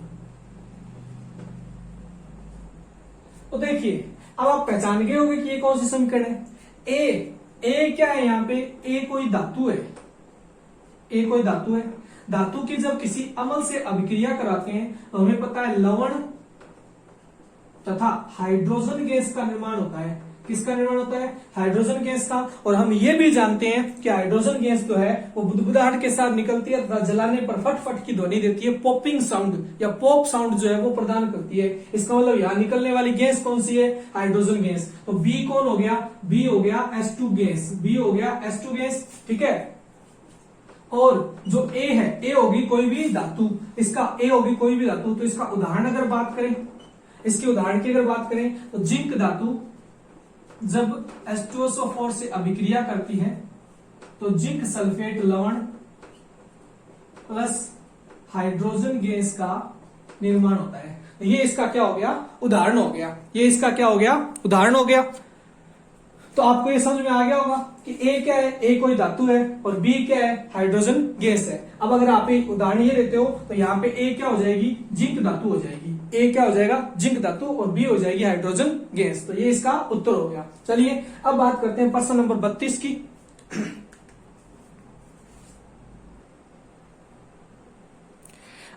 Speaker 1: तो देखिए अब आप पहचान गए होंगे कि ये कौन सी समीकरण है। ए क्या है, यहाँ पे ए कोई धातु है, ए कोई धातु है। धातु की जब किसी अम्ल से अभिक्रिया कराते हैं तो हमें पता है लवण तथा हाइड्रोजन गैस का निर्माण होता है। किसका निर्माण होता है, हाइड्रोजन गैस का। और हम ये भी जानते हैं कि हाइड्रोजन गैस जो है वो बुदबुदाहट के साथ निकलती है तथा जलाने पर फट फट की ध्वनि देती है, पॉपिंग साउंड या पॉप साउंड जो है वो प्रदान करती है। इसका मतलब यहाँ निकलने वाली गैस कौन सी है, हाइड्रोजन गैस। तो बी कौन हो गया, बी हो गया H2 गैस, बी हो गया H2 गैस, ठीक है। और जो ए है, ए होगी कोई भी धातु, इसका ए होगी कोई भी धातु। तो इसका उदाहरण अगर बात करें, इसके उदाहरण की अगर बात करें तो जिंक धातु जब H2SO4 से अभिक्रिया करती है तो जिंक सल्फेट लवण प्लस हाइड्रोजन गैस का निर्माण होता है। ये इसका क्या हो गया, उदाहरण हो गया। ये इसका क्या हो गया, उदाहरण हो गया। तो आपको ये समझ में आ गया होगा कि ए क्या है, ए कोई धातु है और बी क्या है, हाइड्रोजन गैस है। अब अगर आप एक उदाहरण ये लेते हो तो यहाँ पे ए क्या हो जाएगी, जिंक धातु हो जाएगी, ए क्या हो जाएगा, जिंक धातु, और बी हो जाएगी हाइड्रोजन गैस। तो ये इसका उत्तर हो गया। चलिए अब बात करते हैं प्रश्न नंबर 32 की।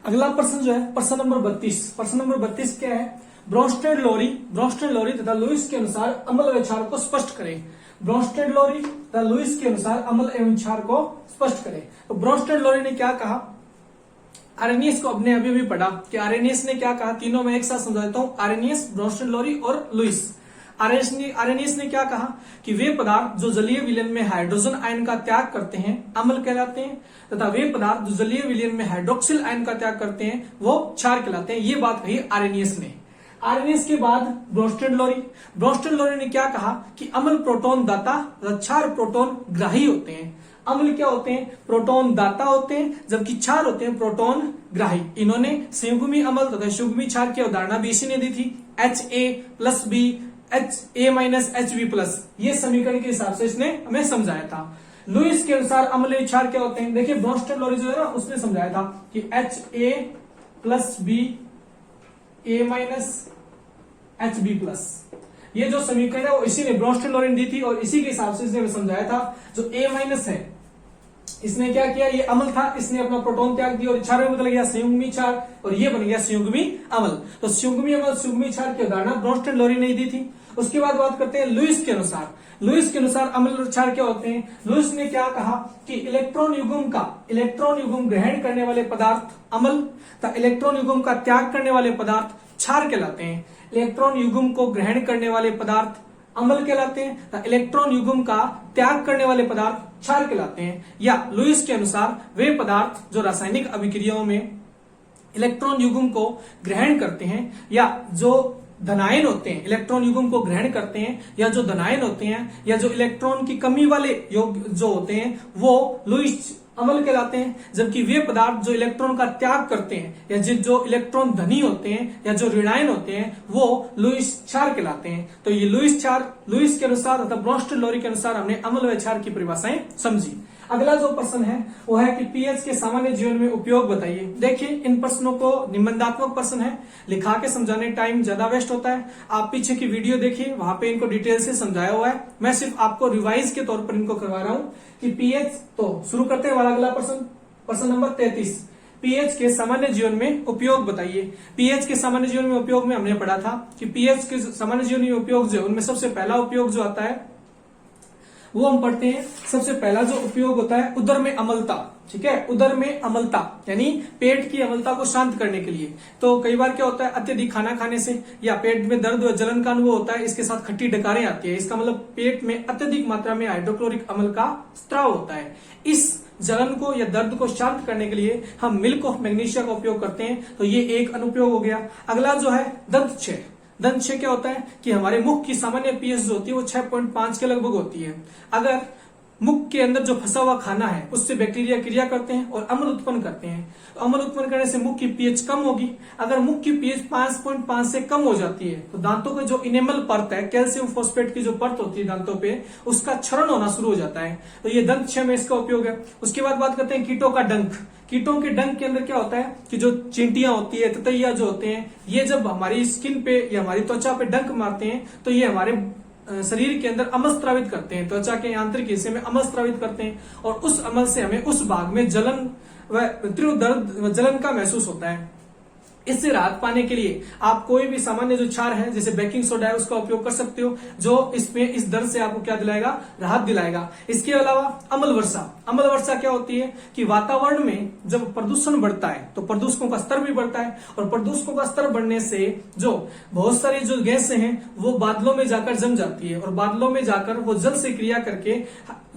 Speaker 1: अगला प्रश्न जो है प्रश्न नंबर 32, प्रश्न नंबर 32 क्या है, ब्रोंस्टेड लोरी तथा लुईस के अनुसार अम्ल एवं क्षार को स्पष्ट करें। ब्रोंस्टेड लोरी तथा लुईस के अनुसार अम्ल एवं क्षार को स्पष्ट करें। तो ब्रोंस्टेड लोरी ने क्या कहा, आर्हेनियस को अपने अभी पढ़ा कि आर्हेनियस ने क्या कहा, तीनों में एक साथ समझा देता हूं, आर्हेनियस, ब्रोंस्टेड लोरी और लुईस। आर्हेनियस ने क्या कहा कि वे पदार्थ जो जलीय विलयन में हाइड्रोजन आयन का त्याग करते हैं अम्ल कहलाते हैं, तथा वे पदार्थ जो जलीय विलयन में हाइड्रोक्सिल आयन का त्याग करते हैं वो क्षार कहलाते हैं। ये बात कही आर्हेनियस ने। आर्हेनियस के बाद ब्रोंस्टेड लोरी ने क्या कहा कि अम्ल प्रोटॉन दाता तथा क्षार प्रोटॉन ग्राही होते हैं। अम्ल क्या होते हैं, प्रोटॉन दाता होते हैं, जबकि क्षार होते हैं प्रोटॉन ग्राही। इन्होंने संयुग्मी अम्ल तथा संयुग्मी क्षार की अवधारणा भी इसी ने दी थी, HA+B HA-HB+, ये समीकरण के हिसाब से इसने हमें समझाया था। लुईस के अनुसार अम्ल एवं क्षार क्या होते हैं, देखिए ब्रोंस्टेड लोरी जो है ना उसने समझाया था कि HA+B A-HB+, ये जो समीकरण है वो इसी ने ब्रोंस्टेड लोरी ने दी थी, और इसी के हिसाब से इसने समझाया था। जो A- है इसने क्या किया, ये अम्ल था, इसने अपना प्रोटॉन त्याग दिया और क्षार में बदल गया संयुग्मी क्षार, और ये बन गया संयुग्मी अम्ल। तो संयुग्मी अम्ल संयुग्मी क्षार की अवधारणा ब्रोंस्टेड लोरी ने दी थी। उसके बाद बात करते हैं लुईस के अनुसार अम्ल और क्षार क्या होते हैं। लुईस ने क्या कहा कि इलेक्ट्रॉन युग्म ग्रहण करने वाले पदार्थ अम्ल तथा इलेक्ट्रॉन युग्म का त्याग करने वाले पदार्थ क्षार कहलाते हैं। इलेक्ट्रॉन युग्म को ग्रहण करने वाले पदार्थ अम्ल कहलाते हैं तथा इलेक्ट्रॉन युग्म का त्याग करने वाले पदार्थ क्षार कहलाते हैं। या लुईस के अनुसार वे पदार्थ जो रासायनिक अभिक्रियाओं में इलेक्ट्रॉन युग्म को ग्रहण करते हैं या जो धनायन होते हैं, इलेक्ट्रॉन युग्म को ग्रहण करते हैं, या जो धनायन होते हैं या जो इलेक्ट्रॉन की कमी वाले योग जो होते हैं वो लुईस अम्ल कहलाते हैं। जबकि वे पदार्थ जो इलेक्ट्रॉन का त्याग करते हैं या जो इलेक्ट्रॉन धनी होते हैं या जो ऋणायन होते हैं वो लुईस क्षार कहलाते हैं। तो ये लुईस के अनुसार तथा ब्रोंस्टेड लोरी के अनुसार हमने अम्ल व क्षार की परिभाषाएं समझी। अगला जो प्रश्न है वो है कि पीएच के सामान्य जीवन में उपयोग बताइए। देखिए इन प्रश्नों को निबंधात्मक प्रश्न है, लिखा के समझाने टाइम ज्यादा वेस्ट होता है। आप पीछे की वीडियो देखिए, वहां पे इनको डिटेल से समझाया हुआ है। मैं सिर्फ आपको रिवाइज के तौर पर इनको करवा रहा हूं कि पीएच। तो शुरू करते हैं हमारा अगला प्रश्न नंबर 33, पीएच के सामान्य जीवन में उपयोग बताइए। पीएच के सामान्य जीवन में उपयोग में हमने पढ़ा था कि पीएच के सामान्य जीवन में उपयोग जो उनमें सबसे पहला उपयोग जो आता है वो हम पढ़ते हैं। सबसे पहला जो उपयोग होता है उदर में अम्लता, ठीक है, उदर में अम्लता यानी पेट की अम्लता को शांत करने के लिए। तो कई बार क्या होता है अत्यधिक खाना खाने से या पेट में दर्द व जलन का अनुभव होता है, इसके साथ खट्टी डकारें आती है, इसका मतलब पेट में अत्यधिक मात्रा में हाइड्रोक्लोरिक अम्ल का स्त्राव होता है। इस जलन को या दर्द को शांत करने के लिए हम मिल्क ऑफ मैग्नीशिया का उपयोग करते हैं। तो ये एक अनुपयोग हो गया। अगला जो है दंत क्षय क्या होता है कि हमारे मुख की सामान्य पीएच जो होती है वो 6.5 के लगभग होती है। अगर मुख के अंदर जो फंसा हुआ खाना है उससे बैक्टीरिया क्रिया करते हैं और अम्ल उत्पन्न करते हैं। तो अम्ल उत्पन्न करने से मुख की पीएच कम होगी। अगर मुख की पीएच 5.5 से कम हो जाती है तो दांतों के जो इनेमल परत है, कैल्शियम फॉस्फेट की जो परत होती है दांतों पे, उसका क्षरण होना शुरू हो जाता है। तो ये दंत क्षय में इसका उपयोग है। उसके बाद बात करते हैं कीटों का डंक। कीटों के डंक के अंदर क्या होता है कि जो चींटियां होती है, ततैया जो होते हैं, ये जब हमारी स्किन पे या हमारी त्वचा पे डंक मारते हैं तो ये हमारे शरीर के अंदर अम्ल स्रावित करते हैं, त्वचा के आंतरिक हिस्से में अम्ल स्रावित करते हैं, और उस अम्ल से हमें उस भाग में जलन व तीव्र दर्द व जलन का महसूस होता है। इससे राहत पाने के लिए आप कोई भी सामान्य जो क्षार है जैसे बेकिंग सोडा है उसका उपयोग कर सकते हो, जो इसमें इस दर्द से आपको क्या दिलाएगा, राहत दिलाएगा। इसके अलावा अम्ल वर्षा क्या होती है कि वातावरण में जब प्रदूषण बढ़ता है तो प्रदूषकों का स्तर भी बढ़ता है, और प्रदूषकों का स्तर बढ़ने से जो बहुत सारी जो गैसें हैं वो बादलों में जाकर जम जाती है, और बादलों में जाकर वो जल से क्रिया करके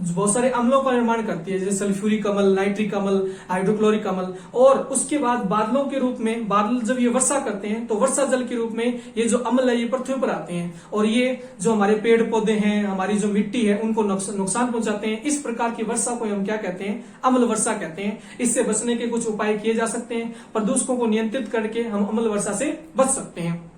Speaker 1: बहुत सारे अम्लों का निर्माण करती है, जैसे सल्फ्यूरिक अम्ल, नाइट्रिक अम्ल, हाइड्रोक्लोरिक अम्ल। और उसके बाद बादलों के रूप में बादल जब ये वर्षा करते हैं तो वर्षा जल के रूप में ये जो अम्ल है ये पृथ्वी पर आते हैं, और ये जो हमारे पेड़ पौधे हैं, हमारी जो मिट्टी है, उनको नुकसान पहुंचाते हैं। इस प्रकार की वर्षा को हम क्या कहते हैं, अम्ल वर्षा कहते हैं। इससे बचने के कुछ उपाय किए जा सकते हैं। प्रदूषकों को नियंत्रित करके हम अम्ल वर्षा से बच सकते हैं।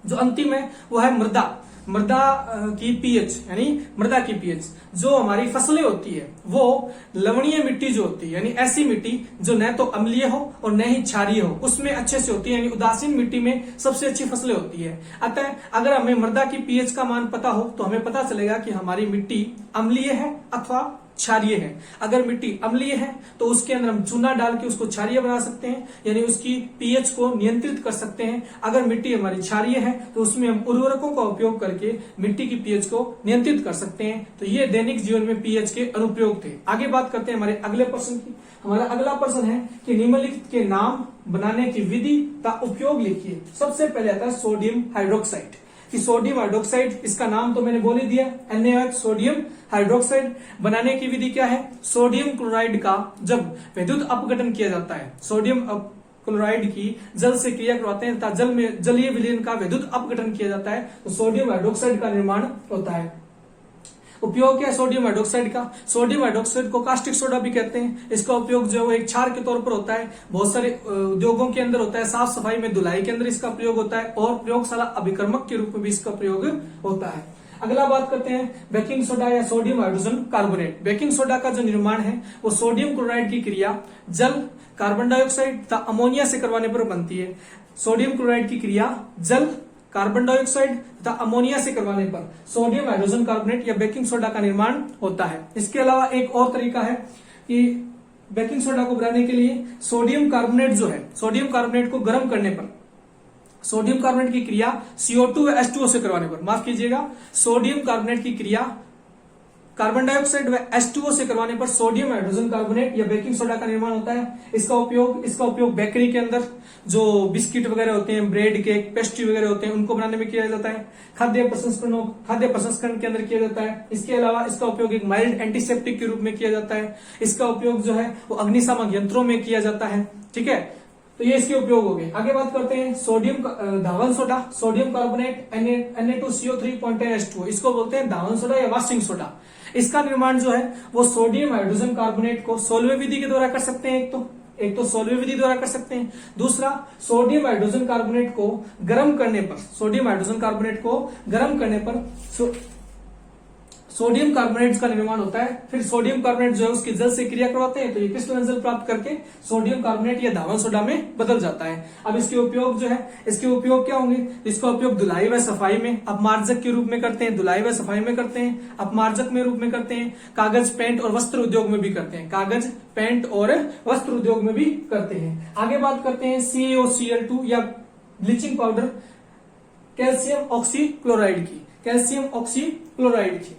Speaker 1: जो अंतिम है वो है मृदा। मृदा की पीएच यानी मृदा की पीएच, जो हमारी फसलें होती है वो लवणीय मिट्टी जो होती है, यानी ऐसी मिट्टी जो न तो अम्लीय हो और न ही क्षारीय हो, उसमें अच्छे से होती है, यानी उदासीन मिट्टी में सबसे अच्छी फसलें होती है। अतः अगर हमें मृदा की पीएच का मान पता हो तो हमें पता चलेगा कि हमारी मिट्टी अम्लीय है अथवा क्षारीय है। अगर मिट्टी अम्लीय है तो उसके अंदर हम चूना डाल के उसको क्षारीय बना सकते हैं, यानी उसकी पीएच को नियंत्रित कर सकते हैं। अगर मिट्टी हमारी क्षारीय है तो उसमें हम उर्वरकों का उपयोग करके मिट्टी की पीएच को नियंत्रित कर सकते हैं। तो ये दैनिक जीवन में पीएच के अनुप्रयोग थे। आगे बात करते हैं हमारे अगले प्रश्न की। हमारा अगला प्रश्न है कि निम्नलिखित के नाम बनाने की विधि का उपयोग लिखिए। सबसे पहले आता है सोडियम हाइड्रोक्साइड। कि सोडियम हाइड्रोक्साइड, इसका नाम तो मैंने बोल ही दिया, NaOH सोडियम हाइड्रोक्साइड। बनाने की विधि क्या है? सोडियम क्लोराइड का जब विद्युत अपघटन किया जाता है, सोडियम क्लोराइड की जल से क्रिया करवाते हैं तथा जल में जलीय विलयन का विद्युत अपघटन किया जाता है तो सोडियम हाइड्रोक्साइड का निर्माण होता है। उपयोग क्या है सोडियम हाइड्रोक्साइड का? सोडियम हाइड्रोक्साइड को कास्टिक सोडा भी कहते हैं। इसका उपयोग जो है एक क्षार के तौर पर होता है, बहुत सारे उद्योगों के अंदर होता है, साफ सफाई में धुलाई के अंदर इसका प्रयोग होता है और प्रयोगशाला अभिकर्मक के रूप में भी इसका प्रयोग होता है। अगला बात करते हैं बेकिंग सोडा या sodium hydrogen carbonate. Baking soda का जो निर्माण है वो सोडियम क्लोराइड की क्रिया जल, कार्बन डाइऑक्साइड तथा अमोनिया से करवाने पर बनती है। सोडियम क्लोराइड की क्रिया जल, कार्बन डाइऑक्साइड तथा अमोनिया से करवाने पर सोडियम हाइड्रोजन कार्बोनेट या बेकिंग सोडा का निर्माण होता है। इसके अलावा एक और तरीका है कि बेकिंग सोडा को बनाने के लिए सोडियम कार्बोनेट जो है, सोडियम कार्बोनेट को गर्म करने पर, सोडियम कार्बोनेट की क्रिया CO2 व H2O से करवाने पर, माफ कीजिएगा, सोडियम कार्बोनेट की क्रिया कार्बन डाइऑक्साइड व H2O से करवाने पर सोडियम हाइड्रोजन कार्बोनेट या बेकिंग सोडा का निर्माण होता है। इसका उपयोग बेकरी के अंदर जो बिस्किट वगैरह होते हैं, ब्रेड, केक, पेस्ट्री वगैरह होते हैं, उनको बनाने में किया जाता है। खाद्य प्रसंस्करण के अंदर किया जाता है। इसके अलावा इसका उपयोग एक माइल्ड एंटीसेप्टिक के रूप में किया जाता है। इसका उपयोग जो है वो अग्निशामक यंत्रों में किया जाता है। ठीक है, तो ये इसके उपयोग हो गए। आगे बात करते हैं सोडियम धावन सोडा, सोडियम कार्बोनेट Na2CO3.10H2O, इसको बोलते हैं धावन सोडा या वाशिंग सोडा। इसका निर्माण जो है वो सोडियम हाइड्रोजन कार्बोनेट को सोलवे विधि के द्वारा कर सकते हैं। एक तो सोलवे विधि द्वारा कर सकते हैं, दूसरा सोडियम हाइड्रोजन कार्बोनेट को गर्म करने पर, सोडियम हाइड्रोजन कार्बोनेट को गर्म करने पर सोडियम कार्बोनेट का निर्माण होता है। फिर सोडियम कार्बोनेट जो है उसकी जल से क्रिया करवाते हैं तो ये क्रिस्टलन जल प्राप्त करके सोडियम कार्बोनेट या धावन सोडा में बदल जाता है। अब इसके उपयोग जो है, इसके उपयोग क्या होंगे? इसका उपयोग धुलाई व सफाई में अपमार्जक के रूप में करते हैं, धुलाई व सफाई में करते हैं, अपमार्जक में रूप में करते हैं, कागज, पेंट और वस्त्र उद्योग में भी करते हैं, कागज, पेंट और वस्त्र उद्योग में भी करते हैं। आगे बात करते हैं CaOCl2 या ब्लीचिंग पाउडर कैल्शियम ऑक्सीक्लोराइड की, कैल्शियम ऑक्सीक्लोराइड की।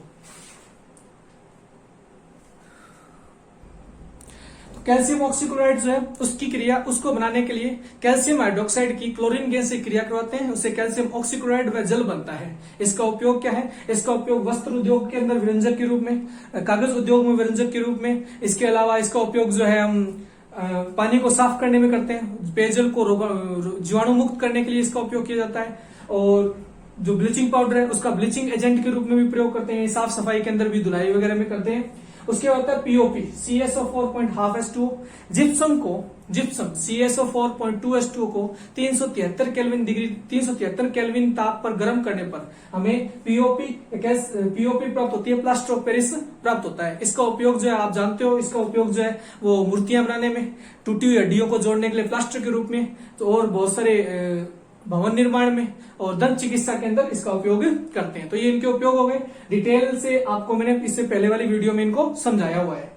Speaker 1: कैल्शियम ऑक्सीक्लोराइड जो है उसकी क्रिया, उसको बनाने के लिए कैल्शियम हाइड्रोक्साइड की क्लोरीन गैस से क्रिया करवाते हैं, उससे कैल्शियम ऑक्सीक्लोराइड व जल बनता है। इसका उपयोग क्या है? इसका उपयोग वस्त्र उद्योग के अंदर व्यंजक के रूप में, कागज उद्योग में व्यंजक के रूप में। इसके अलावा इसका उपयोग जो है हम पानी को साफ करने में करते हैं, पेयजल को जीवाणु मुक्त करने के लिए इसका उपयोग किया जाता है। और जो ब्लीचिंग पाउडर है उसका ब्लीचिंग एजेंट के रूप में भी प्रयोग करते हैं, साफ सफाई के अंदर भी, धुलाई वगैरह में करते हैं। उसके बाद POP CSO4.2H2O। जिप्सम CSO4.2H2O को 373 केल्विन ताप पर गर्म करने पर हमें POP प्राप्त होती है, प्लास्टर ऑफ पेरिस प्राप्त होता है। इसका उपयोग जो है आप जानते हो, इसका उपयोग जो है वो मूर्तियां बनाने में, टूटी हुई हड्डियों को जोड़ने के लिए प्लास्टर के रूप में, तो और बहुत सारे भवन निर्माण में और दंत चिकित्सा के अंदर इसका उपयोग करते हैं। तो ये इनके उपयोग हो गए। डिटेल से आपको मैंने इससे पहले वाली वीडियो में इनको समझाया हुआ है।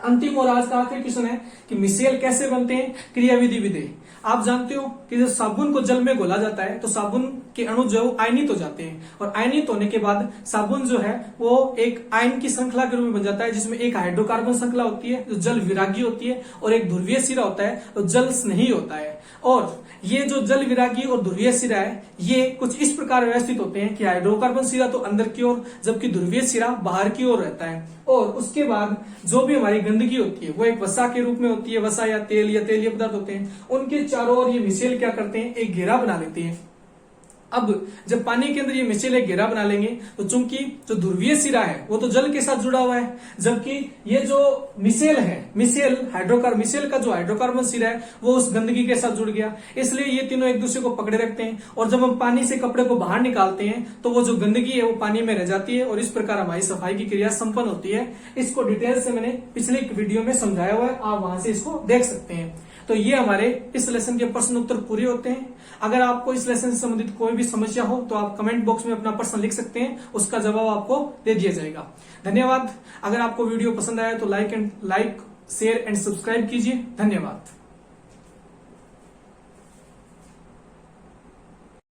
Speaker 1: अंतिम और आज का आखिरी क्वेश्चन है कि मिसेल कैसे बनते हैं, क्रियाविधि विधि। आप जानते हो कि जब साबुन को जल में घोला जाता है तो साबुन के अणु जो है वो आयनित हो जाते हैं, और आयनित होने के बाद साबुन जो है वो एक आयन की श्रृंखला के रूप में बन जाता है, जिसमें एक हाइड्रोकार्बन श्रृंखला होती है जो जल विरागी होती है, और एक ध्रुवीय सिरा होता है तो जल स्नेही होता है। और ये जो जल विरागी और ध्रुवीय सिरा है ये कुछ इस प्रकार व्यवस्थित होते हैं कि हाइड्रोकार्बन सिरा तो अंदर की ओर, जबकि ध्रुवीय सिरा बाहर की ओर रहता है। और उसके बाद जो भी हमारी गंदगी होती है वो एक वसा के रूप में होती है, वसा या तेलीय पदार्थ होते हैं, उनके चारों ओर ये मिसेल क्या करते हैं, एक घेरा बना लेते हैं। अब जब पानी के अंदर ये मिसेल एक घेरा बना लेंगे तो चूंकि जो ध्रुवीय सिरा है वो तो जल के साथ जुड़ा हुआ है, जबकि ये जो मिसेल है, मिसेल का जो हाइड्रोकार्बन सिरा है वो उस गंदगी के साथ जुड़ गया, इसलिए ये तीनों एक दूसरे को पकड़े रखते हैं। और जब हम पानी से कपड़े को बाहर निकालते हैं तो वो जो गंदगी है वो पानी में रह जाती है और इस प्रकार हमारी सफाई की क्रिया संपन्न होती है। इसको डिटेल से मैंने पिछले वीडियो में समझाया हुआ है, आप वहां से इसको देख सकते हैं। तो ये हमारे इस लेसन के प्रश्न उत्तर पूरे होते हैं। अगर आपको इस लेसन से संबंधित कोई भी समस्या हो तो आप कमेंट बॉक्स में अपना प्रश्न लिख सकते हैं, उसका जवाब आपको दे दिया जाएगा। धन्यवाद। अगर आपको वीडियो पसंद आया तो लाइक, शेयर एंड सब्सक्राइब कीजिए। धन्यवाद।